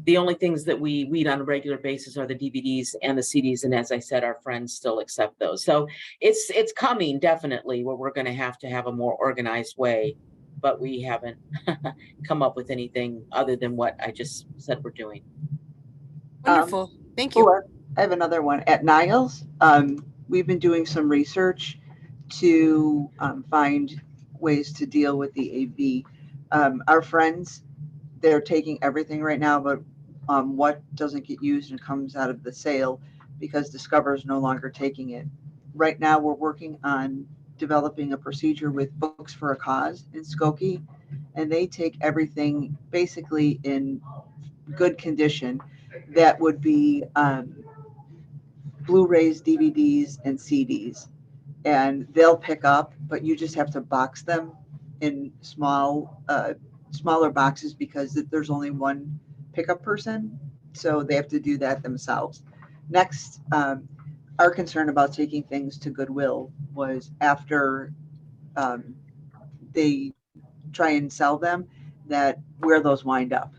L: The only things that we weed on a regular basis are the DVDs and the CDs. And as I said, our friends still accept those. So it's coming definitely where we're going to have a more organized way, but we haven't come up with anything other than what I just said we're doing.
F: Wonderful. Thank you.
M: I have another one at Niles. We've been doing some research to find ways to deal with the AV. Our friends, they're taking everything right now, but what doesn't get used and comes out of the sale because Discover is no longer taking it. Right now, we're working on developing a procedure with Books for a Cause in Skokie, and they take everything basically in good condition. That would be Blu-rays, DVDs, and CDs, and they'll pick up, but you just have to box them in smaller boxes because there's only one pickup person, so they have to do that themselves. Next, our concern about taking things to Goodwill was after they try and sell them, that where those wind up.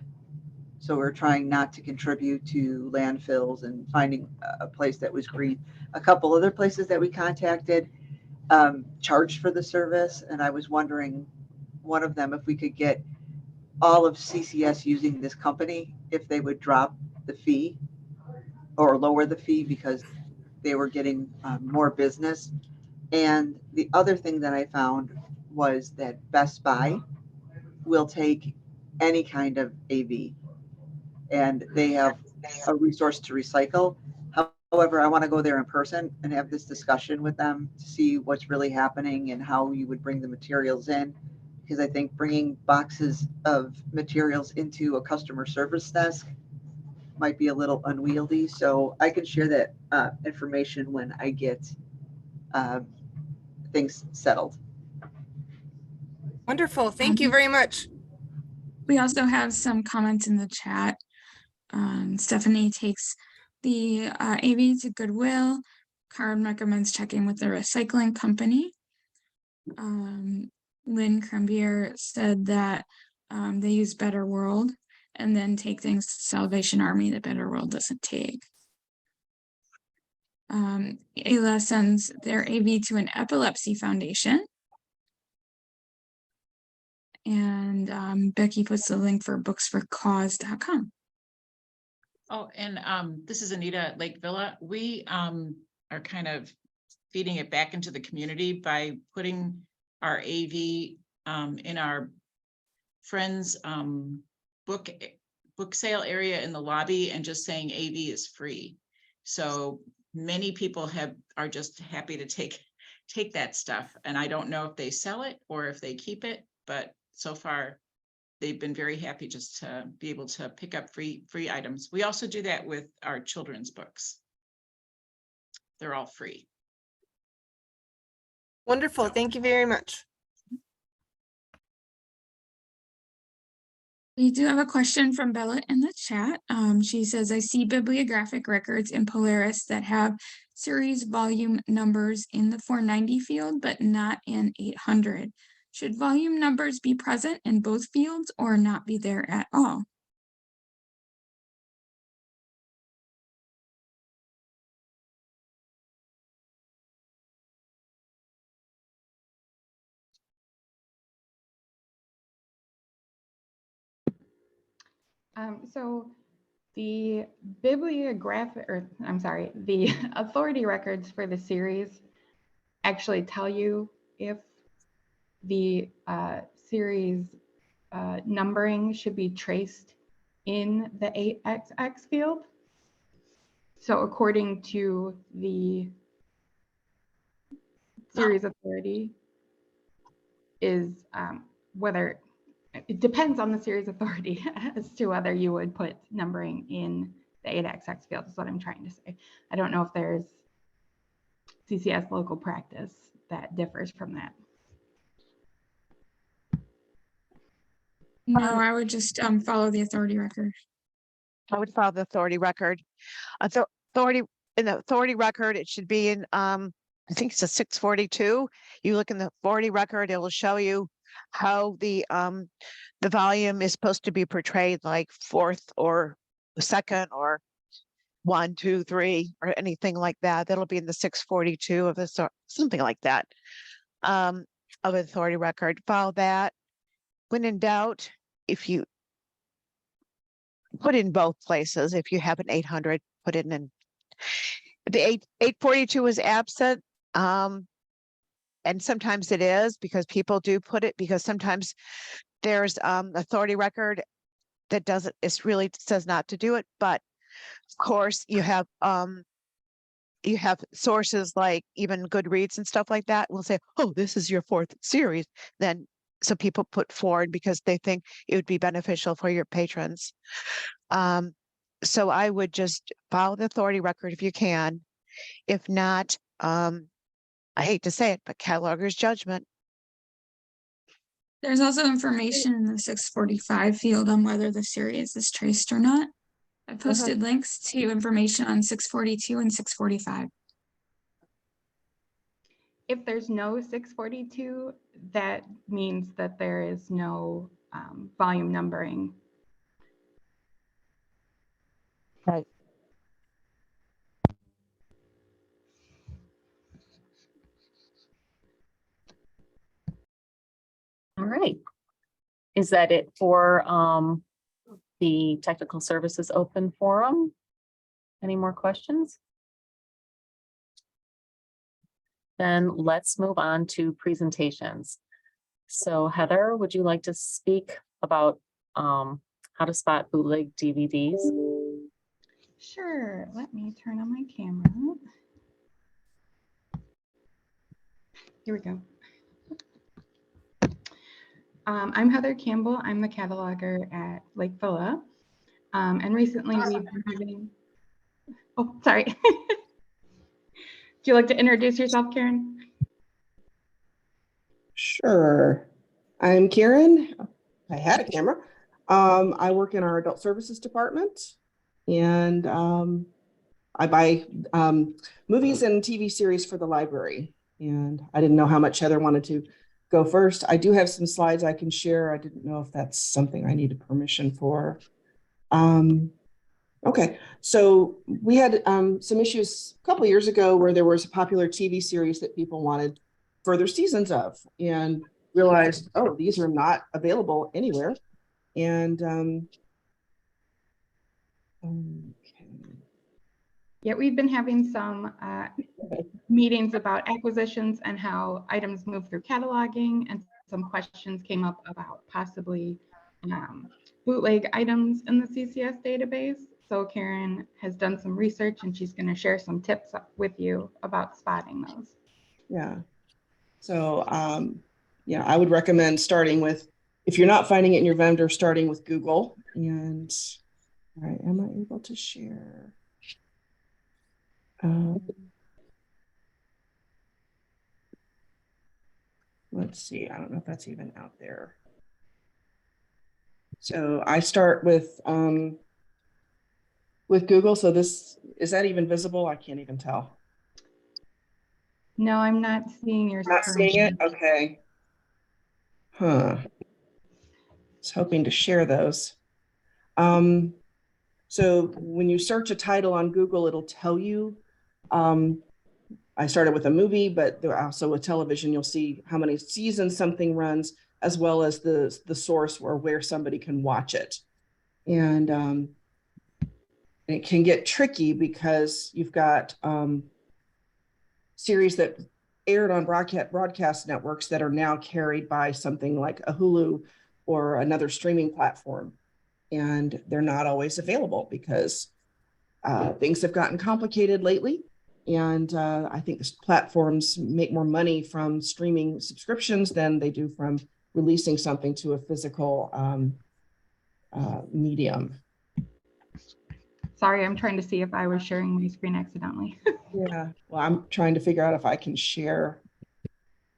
M: So we're trying not to contribute to landfills and finding a place that was green. A couple other places that we contacted charged for the service, and I was wondering, one of them, if we could get all of CCS using this company, if they would drop the fee or lower the fee because they were getting more business. And the other thing that I found was that Best Buy will take any kind of AV, and they have a resource to recycle. However, I want to go there in person and have this discussion with them to see what's really happening and how you would bring the materials in. Because I think bringing boxes of materials into a customer service desk might be a little unwieldy. So I can share that information when I get things settled.
F: Wonderful. Thank you very much.
B: We also have some comments in the chat. Stephanie takes the AV to Goodwill. Karen recommends checking with the recycling company. Lynn Crembier said that they use Better World and then take things to Salvation Army that Better World doesn't take. Ayla sends their AV to an epilepsy foundation. And Becky puts the link for booksforcause.com.
N: Oh, and this is Anita at Lake Villa. We are kind of feeding it back into the community by putting our AV in our friends book sale area in the lobby and just saying AV is free. So many people are just happy to take that stuff. And I don't know if they sell it or if they keep it, but so far they've been very happy just to be able to pick up free items. We also do that with our children's books. They're all free.
F: Wonderful. Thank you very much.
B: We do have a question from Bella in the chat. She says, I see bibliographic records in Polaris that have series volume numbers in the 490 field, but not in 800. Should volume numbers be present in both fields or not be there at all? So the bibliographic, or I'm sorry, the authority records for the series actually tell you if the series numbering should be traced in the 8XX field. So according to the series authority is whether, it depends on the series authority as to whether you would put numbering in the 8XX field is what I'm trying to say. I don't know if there's CCS local practice that differs from that. No, I would just follow the authority record.
C: I would follow the authority record. Authority in the authority record, it should be in I think it's a 642. You look in the authority record, it will show you how the volume is supposed to be portrayed, like fourth or second or 1, 2, 3 or anything like that. That'll be in the 642 of the something like that of authority record. Follow that. When in doubt, if you put in both places, if you have an 800, put it in. The 842 is absent. And sometimes it is because people do put it because sometimes there's authority record that doesn't, it really says not to do it. But of course you have sources like even Goodreads and stuff like that will say, oh, this is your 4th series. Then so people put forward because they think it would be beneficial for your patrons. So I would just follow the authority record if you can. If not, I hate to say it, but cataloger's judgment.
B: There's also information in the 645 field on whether the series is traced or not. I posted links to information on 642 and 645. If there's no 642, that means that there is no volume numbering.
C: Right.
A: All right. Is that it for the technical services open forum? Any more questions? Then let's move on to presentations. So Heather, would you like to speak about how to spot bootleg DVDs?
B: Sure, let me turn on my camera. Here we go. I'm Heather Campbell. I'm the cataloger at Lake Villa. And recently we've been having, oh, sorry. Would you like to introduce yourself, Karen?
O: Sure. I'm Karen. I had a camera. I work in our adult services department, and I buy movies and TV series for the library. And I didn't know how much Heather wanted to go first. I do have some slides I can share. I didn't know if that's something I needed permission for. Okay, so we had some issues a couple of years ago where there was a popular TV series that people wanted further seasons of, and realized, oh, these are not available anywhere. And
B: Yeah, we've been having some meetings about acquisitions and how items move through cataloging, and some questions came up about possibly bootleg items in the CCS database. So Karen has done some research and she's going to share some tips with you about spotting those.
O: Yeah. So yeah, I would recommend starting with, if you're not finding it in your vendor, starting with Google. And all right, am I able to share? Let's see, I don't know if that's even out there. So I start with Google. So this, is that even visible? I can't even tell.
B: No, I'm not seeing your screen.
O: Not seeing it? Okay. Huh. I was hoping to share those. So when you search a title on Google, it'll tell you, I started with a movie, but also with television, you'll see how many seasons something runs, as well as the source or where somebody can watch it. And it can get tricky because you've got series that aired on broadcast networks that are now carried by something like a Hulu or another streaming platform. And they're not always available because things have gotten complicated lately. And I think the platforms make more money from streaming subscriptions than they do from releasing something to a physical medium.
P: Sorry, I'm trying to see if I was sharing my screen accidentally.
O: Yeah, well, I'm trying to figure out if I can share.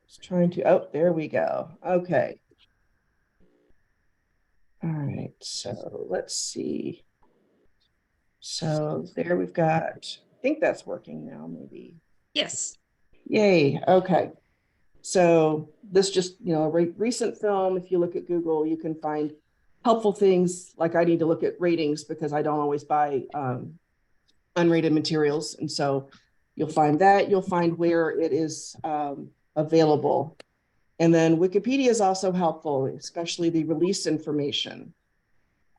O: Just trying to, oh, there we go. Okay. All right, so let's see. So there we've got, I think that's working now, maybe.
B: Yes.
O: Yay, okay. So this just, you know, a recent film, if you look at Google, you can find helpful things. Like I need to look at ratings because I don't always buy unrated materials. And so you'll find that, you'll find where it is available. And then Wikipedia is also helpful, especially the release information.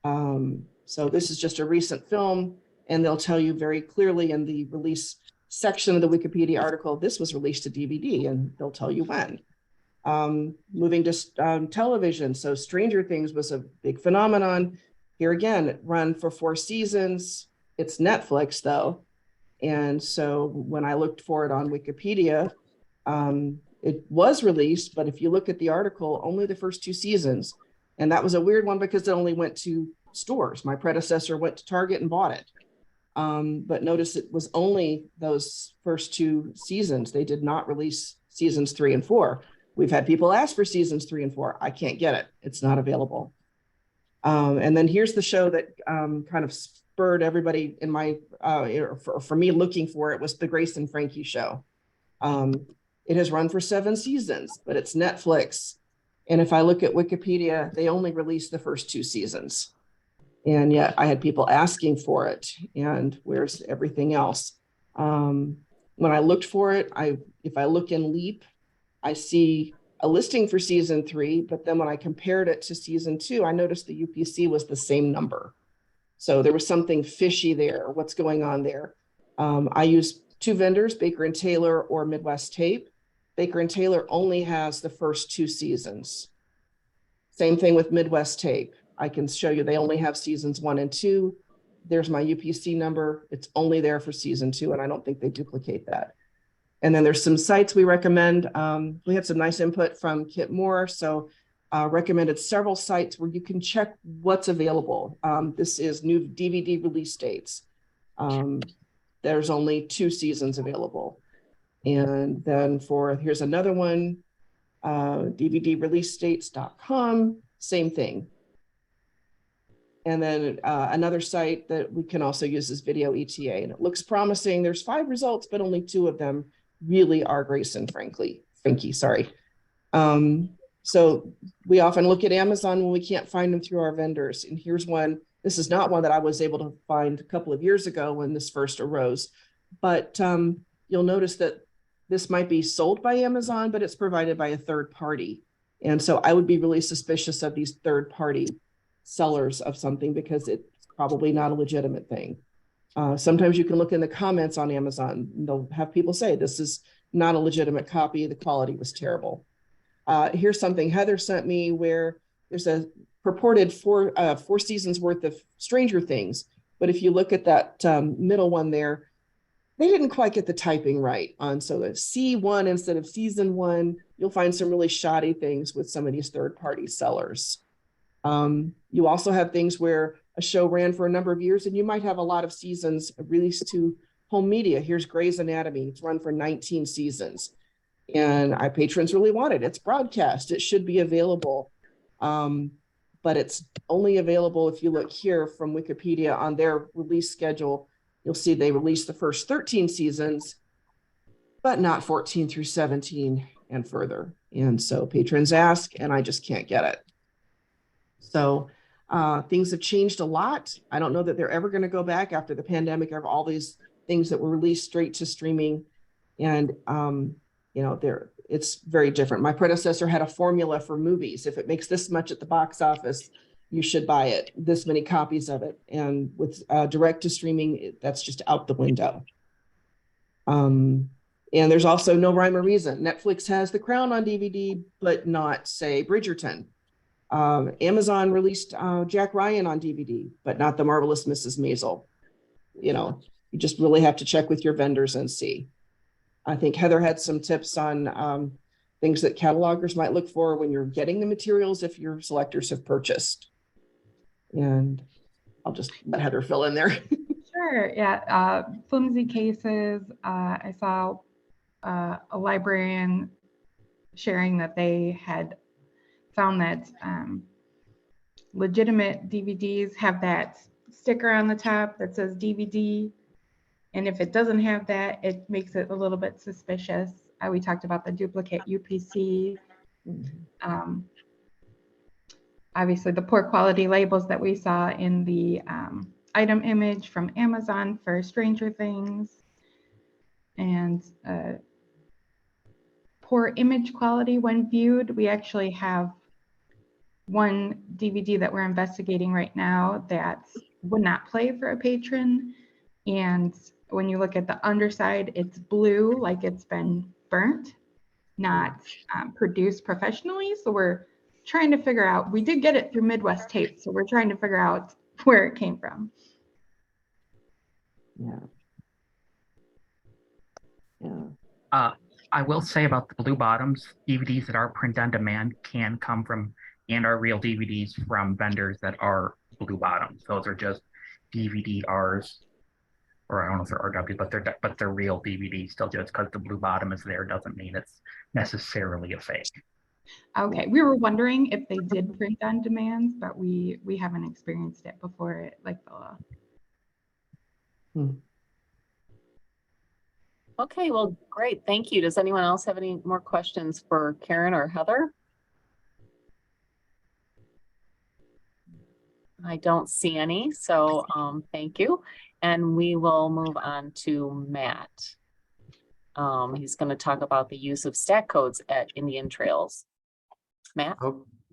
O: So this is just a recent film, and they'll tell you very clearly in the release section of the Wikipedia article, this was released to DVD, and they'll tell you when. Moving to television. So Stranger Things was a big phenomenon. Here again, it ran for 4 seasons. It's Netflix though. And so when I looked for it on Wikipedia, it was released, but if you look at the article, only the first 2 seasons. And that was a weird one because it only went to stores. My predecessor went to Target and bought it. But notice it was only those first 2 seasons. They did not release seasons 3 and 4. We've had people ask for seasons 3 and 4. I can't get it. It's not available. And then here's the show that kind of spurred everybody in my, for me looking for it, was the Grace and Frankie show. It has run for 7 seasons, but it's Netflix. And if I look at Wikipedia, they only released the first 2 seasons. And yet I had people asking for it. And where's everything else? When I looked for it, if I look in Leap, I see a listing for season 3, but then when I compared it to season 2, I noticed the UPC was the same number. So there was something fishy there. What's going on there? I use 2 vendors, Baker and Taylor or Midwest Tape. Baker and Taylor only has the first 2 seasons. Same thing with Midwest Tape. I can show you they only have seasons 1 and 2. There's my UPC number. It's only there for season 2, and I don't think they duplicate that. And then there's some sites we recommend. We had some nice input from Kit Moore, so recommended several sites where you can check what's available. This is new DVD release dates. There's only 2 seasons available. And then here's another one, DVDreleasedates.com, same thing. And then another site that we can also use is Video ETA, and it looks promising. There's 5 results, but only 2 of them really are Grace and Frankie, sorry. So we often look at Amazon when we can't find them through our vendors. And here's one. This is not one that I was able to find a couple of years ago when this first arose, but you'll notice that this might be sold by Amazon, but it's provided by a third party. And so I would be really suspicious of these third party sellers of something because it's probably not a legitimate thing. Sometimes you can look in the comments on Amazon, and they'll have people say, this is not a legitimate copy, the quality was terrible. Here's something Heather sent me where there's a purported 4 seasons worth of Stranger Things. But if you look at that middle one there, they didn't quite get the typing right on. So the C1 instead of season 1, you'll find some really shoddy things with some of these third party sellers. You also have things where a show ran for a number of years and you might have a lot of seasons released to home media. Here's Grey's Anatomy. It's run for 19 seasons. And our patrons really want it. It's broadcast. It should be available. But it's only available if you look here from Wikipedia on their release schedule. You'll see they released the first 13 seasons, but not 14 through 17 and further. And so patrons ask, and I just can't get it. So things have changed a lot. I don't know that they're ever going to go back after the pandemic of all these things that were released straight to streaming. And, you know, it's very different. My predecessor had a formula for movies. If it makes this much at the box office, you should buy it, this many copies of it. And with direct to streaming, that's just out the window. And there's also no rhyme or reason. Netflix has The Crown on DVD, but not, say, Bridgerton. Amazon released Jack Ryan on DVD, but not The Marvelous Mrs. Maisel. You know, you just really have to check with your vendors and see. I think Heather had some tips on things that catalogers might look for when you're getting the materials if your selectors have purchased. And I'll just let Heather fill in there.
P: Sure, yeah. Flimsy cases. I saw a librarian sharing that they had found that legitimate DVDs have that sticker on the top that says DVD. And if it doesn't have that, it makes it a little bit suspicious. We talked about the duplicate UPC. Obviously, the poor quality labels that we saw in the item image from Amazon for Stranger Things, and poor image quality when viewed. We actually have one DVD that we're investigating right now that would not play for a patron. And when you look at the underside, it's blue, like it's been burnt, not produced professionally. So we're trying to figure out, we did get it through Midwest Tape, so we're trying to figure out where it came from.
O: Yeah.
J: I will say about the blue bottoms, DVDs that are print on demand can come from and are real DVDs from vendors that are blue bottoms. Those are just DVD-Rs, or I don't know if they're RW, but they're real DVDs. Still, just because the blue bottom is there doesn't mean it's necessarily a fake.
P: Okay, we were wondering if they did print on demand, but we haven't experienced it before, like the
A: Okay, well, great. Thank you. Does anyone else have any more questions for Karen or Heather? I don't see any, so thank you. And we will move on to Matt. He's going to talk about the use of stat codes at Indian Trails. Matt?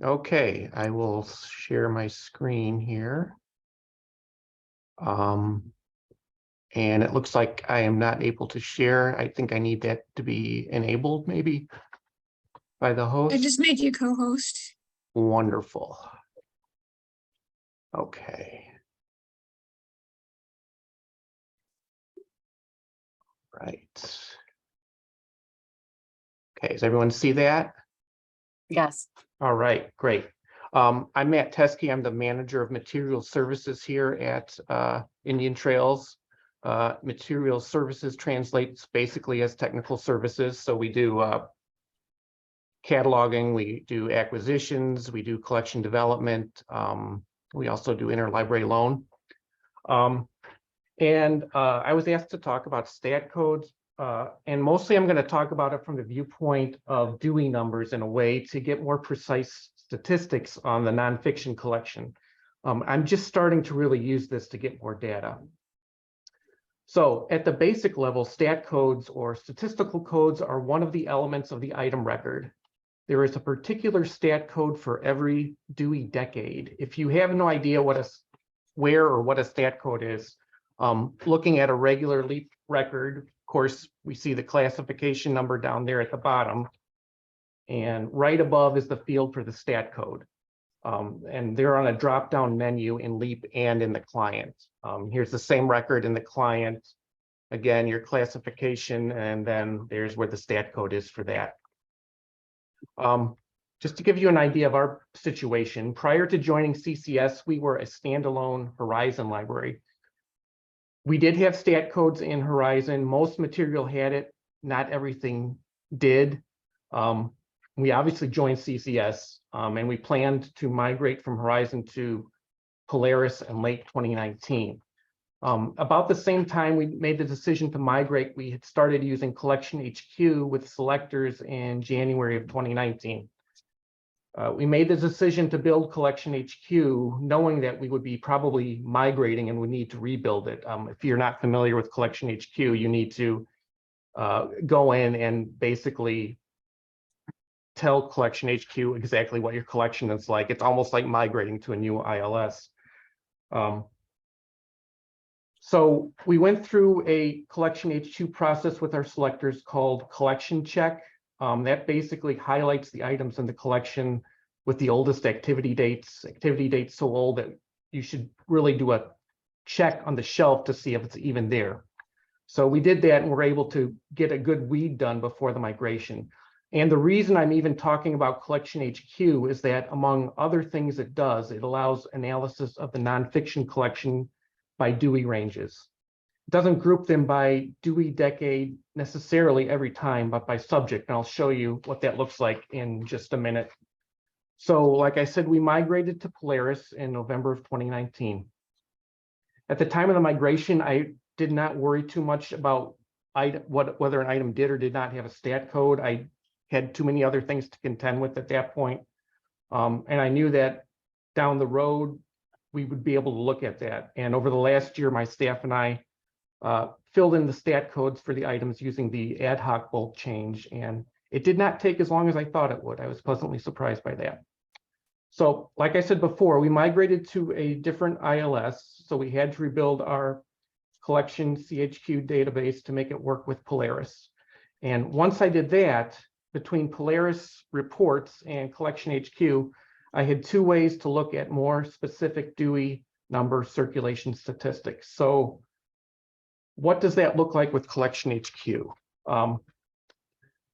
D: Okay, I will share my screen here. And it looks like I am not able to share. I think I need that to be enabled maybe by the host.
B: I just made you co-host.
D: Wonderful. Okay. Right. Okay, does everyone see that?
A: Yes.
D: All right, great. I'm Matt Teskey. I'm the manager of material services here at Indian Trails. Material services translates basically as technical services. So we do cataloging, we do acquisitions, we do collection development. We also do interlibrary loan. I was asked to talk about stat codes, and mostly I'm going to talk about it from the viewpoint of Dewey numbers in a way to get more precise statistics on the nonfiction collection. I'm just starting to really use this to get more data. So at the basic level, stat codes or statistical codes are one of the elements of the item record. There is a particular stat code for every Dewey decade. If you have no idea what a stat code is, looking at a regular LEAP record, of course, we see the classification number down there at the bottom. And right above is the field for the stat code. And they're on a drop-down menu in LEAP and in the client. Here's the same record in the client. Again, your classification, and then there's where the stat code is for that. Just to give you an idea of our situation, prior to joining CCS, we were a standalone Horizon library. We did have stat codes in Horizon. Most material had it, not everything did. We obviously joined CCS, and we planned to migrate from Horizon to Polaris in late 2019. About the same time we made the decision to migrate, we had started using Collection HQ with selectors in January of 2019. We made the decision to build Collection HQ knowing that we would be probably migrating and would need to rebuild it. If you're not familiar with Collection HQ, you need to go in and basically tell Collection HQ exactly what your collection is like. It's almost like migrating to a new ILS. So we went through a Collection HQ process with our selectors called Collection Check. That basically highlights the items in the collection with the oldest activity dates so old that you should really do a check on the shelf to see if it's even there. So we did that and we're able to get a good weed done before the migration. And the reason I'm even talking about Collection HQ is that among other things it does, it allows analysis of the nonfiction collection by Dewey ranges. It doesn't group them by Dewey decade necessarily every time, but by subject. And I'll show you what that looks like in just a minute. So like I said, we migrated to Polaris in November of 2019. At the time of the migration, I did not worry too much about whether an item did or did not have a stat code. I had too many other things to contend with at that point. And I knew that down the road, we would be able to look at that. And over the last year, my staff and I filled in the stat codes for the items using the ad hoc bulk change. And it did not take as long as I thought it would. I was pleasantly surprised by that. So like I said before, we migrated to a different ILS. So we had to rebuild our collection CHQ database to make it work with Polaris. And once I did that, between Polaris reports and Collection HQ, I had two ways to look at more specific Dewey number circulation statistics. So what does that look like with Collection HQ?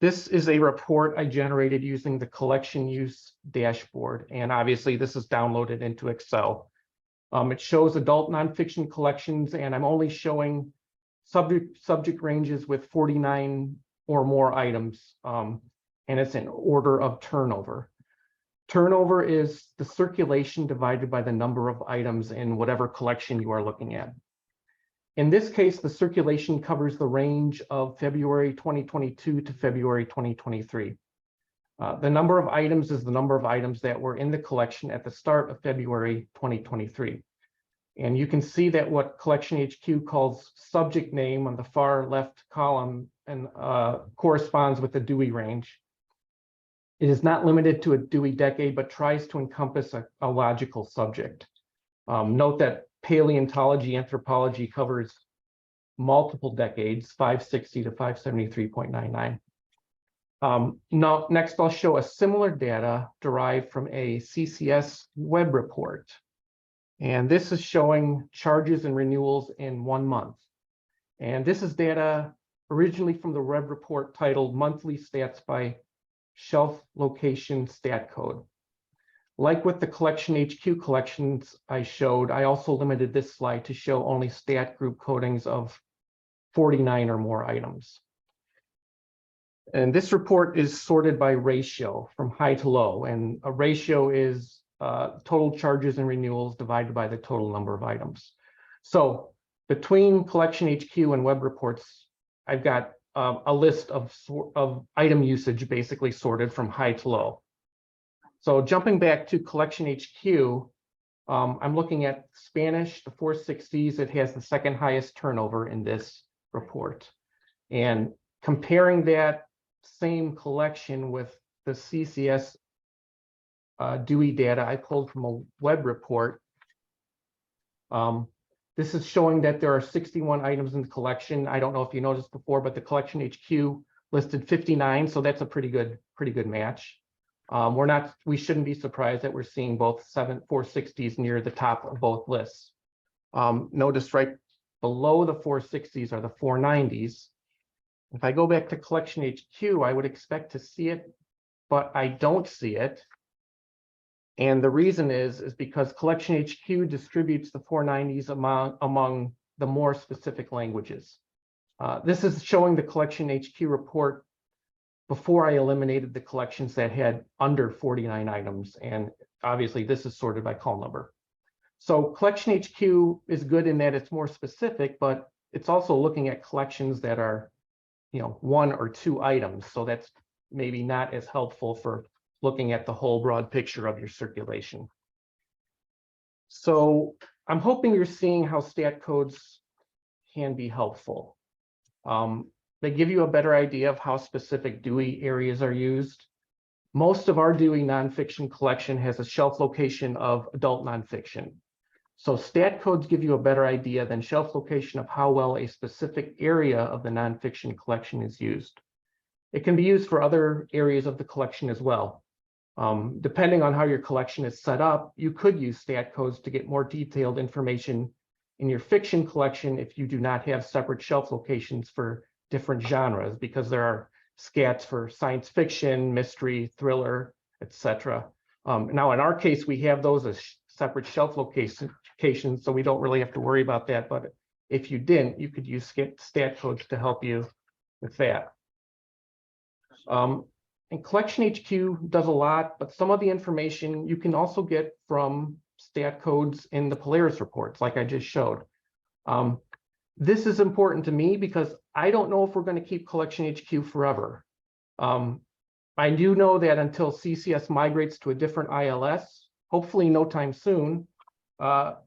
D: This is a report I generated using the collection use dashboard. And obviously this is downloaded into Excel. It shows adult nonfiction collections, and I'm only showing subject ranges with 49 or more items. And it's in order of turnover. Turnover is the circulation divided by the number of items in whatever collection you are looking at. In this case, the circulation covers the range of February 2022 to February 2023. The number of items is the number of items that were in the collection at the start of February 2023. And you can see that what Collection HQ calls subject name on the far left column and corresponds with the Dewey range. It is not limited to a Dewey decade, but tries to encompass a logical subject. Note that paleontology anthropology covers multiple decades, 560 to 573.99. Now, next I'll show a similar data derived from a CCS web report. And this is showing charges and renewals in 1 month. And this is data originally from the web report titled Monthly Stats by Shelf Location Stat Code. Like with the Collection HQ collections I showed, I also limited this slide to show only stat group codings of 49 or more items. And this report is sorted by ratio from high to low. And a ratio is total charges and renewals divided by the total number of items. So between Collection HQ and web reports, I've got a list of item usage basically sorted from high to low. So jumping back to Collection HQ, I'm looking at Spanish, the 460s. It has the second highest turnover in this report. And comparing that same collection with the CCS Dewey data I pulled from a web report, this is showing that there are 61 items in the collection. I don't know if you noticed before, but the Collection HQ listed 59, so that's a pretty good match. We shouldn't be surprised that we're seeing both 460s near the top of both lists. Notice right below the 460s are the 490s. If I go back to Collection HQ, I would expect to see it, but I don't see it. And the reason is because Collection HQ distributes the 490s among the more specific languages. This is showing the Collection HQ report before I eliminated the collections that had under 49 items. And obviously this is sorted by call number. So Collection HQ is good in that it's more specific, but it's also looking at collections that are, 1 or 2 items. So that's maybe not as helpful for looking at the whole broad picture of your circulation. So I'm hoping you're seeing how stat codes can be helpful. They give you a better idea of how specific Dewey areas are used. Most of our Dewey nonfiction collection has a shelf location of adult nonfiction. So stat codes give you a better idea than shelf location of how well a specific area of the nonfiction collection is used. It can be used for other areas of the collection as well. Depending on how your collection is set up, you could use stat codes to get more detailed information in your fiction collection if you do not have separate shelf locations for different genres, because there are scats for science fiction, mystery, thriller, etc. Now, in our case, we have those as separate shelf locations, so we don't really have to worry about that. But if you didn't, you could use stat codes to help you with that. And Collection HQ does a lot, but some of the information you can also get from stat codes in the Polaris reports, like I just showed. This is important to me because I don't know if we're going to keep Collection HQ forever. I do know that until CCS migrates to a different ILS, hopefully no time soon,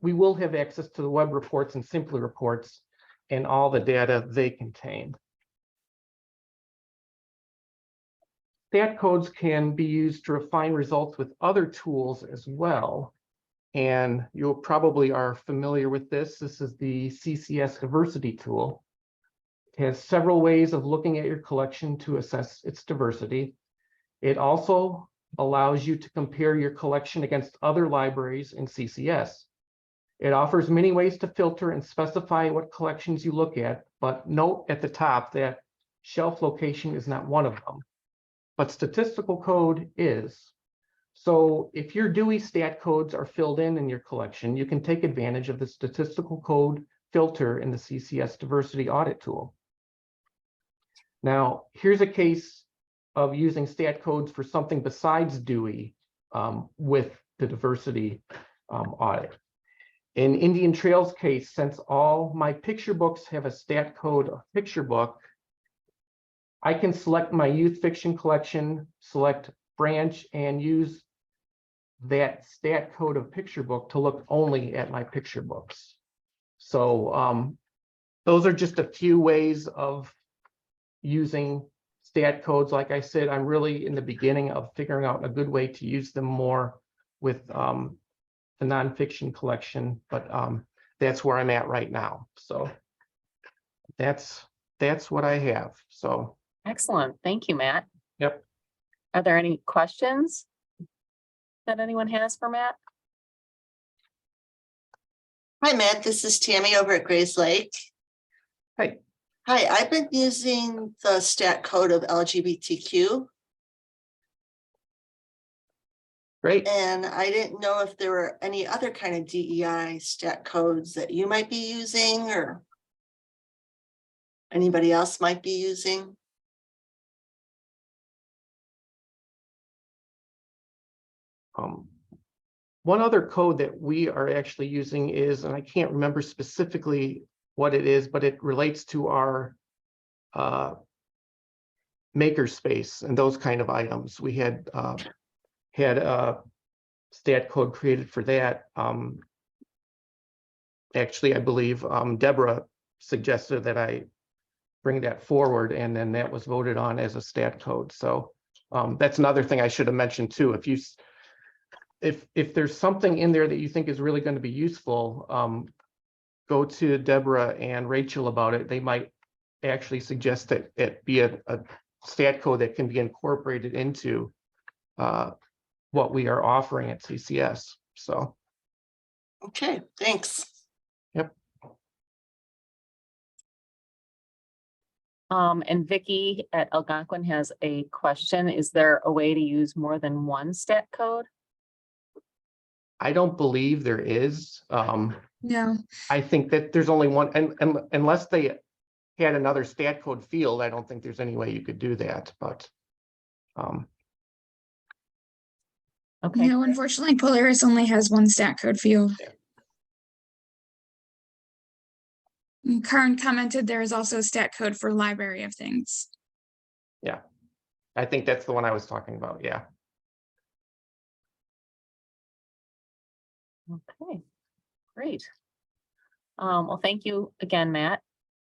D: we will have access to the web reports and Simply reports and all the data they contain. Stat codes can be used to refine results with other tools as well. And you probably are familiar with this. This is the CCS diversity tool. It has several ways of looking at your collection to assess its diversity. It also allows you to compare your collection against other libraries in CCS. It offers many ways to filter and specify what collections you look at, but note at the top that shelf location is not one of them, but statistical code is. So if your Dewey stat codes are filled in your collection, you can take advantage of the statistical code filter in the CCS diversity audit tool. Now, here's a case of using stat codes for something besides Dewey with the diversity audit. In Indian Trail's case, since all my picture books have a stat code of picture book, I can select my youth fiction collection, select branch, and use that stat code of picture book to look only at my picture books. So those are just a few ways of using stat codes. Like I said, I'm really in the beginning of figuring out a good way to use them more with the nonfiction collection, but that's where I'm at right now. So that's what I have. So
A: Excellent. Thank you, Matt.
D: yep.
A: Are there any questions that anyone has for Matt?
G: Hi, Matt. This is Tammy over at Grays Lake.
D: Hey.
G: Hi, I've been using the stat code of LGBTQ.
D: Great.
G: And I didn't know if there were any other kind of DEI stat codes that you might be using or anybody else might be using.
D: One other code that we are actually using is, and I can't remember specifically what it is, but it relates to our makerspace and those kind of items. We had a stat code created for that. Actually, I believe Deborah suggested that I bring that forward, and then that was voted on as a stat code. So that's another thing I should have mentioned too. If there's something in there that you think is really going to be useful, go to Deborah and Rachel about it. They might actually suggest that it be a stat code that can be incorporated into what we are offering at CCS. So.
G: Okay, thanks.
D: Yep.
A: And Vicky at Algonquin has a question. Is there a way to use more than one stat code?
D: I don't believe there is.
B: No.
D: I think that there's only one, and unless they had another stat code field, I don't think there's any way you could do that, but.
A: Okay.
B: No, unfortunately, Polaris only has one stat code field.
D: Yeah.
B: And Karen commented there is also a stat code for Library of Things.
D: Yeah, I think that's the one I was talking about. Yeah.
A: Okay, great. Well, thank you again, Matt.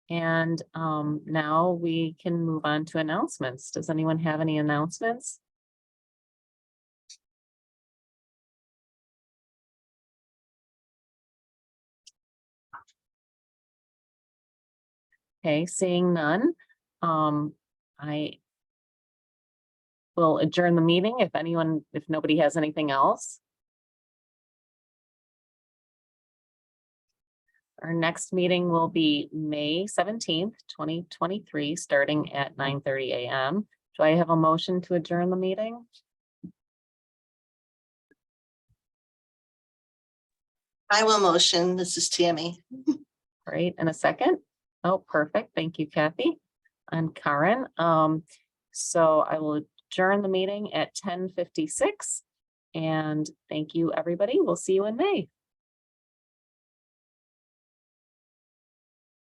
A: And now we can move on to announcements. Does anyone have any announcements? Okay, seeing none, I will adjourn the meeting if nobody has anything else. Our next meeting will be May 17th, 2023, starting at 9:30 a.m. Do I have a motion to adjourn the meeting?
G: I will motion. This is Tammy.
A: Great, and a second? Oh, perfect. Thank you, Kathy and Karen. So I will adjourn the meeting at 10:56. And thank you, everybody. We'll see you in May.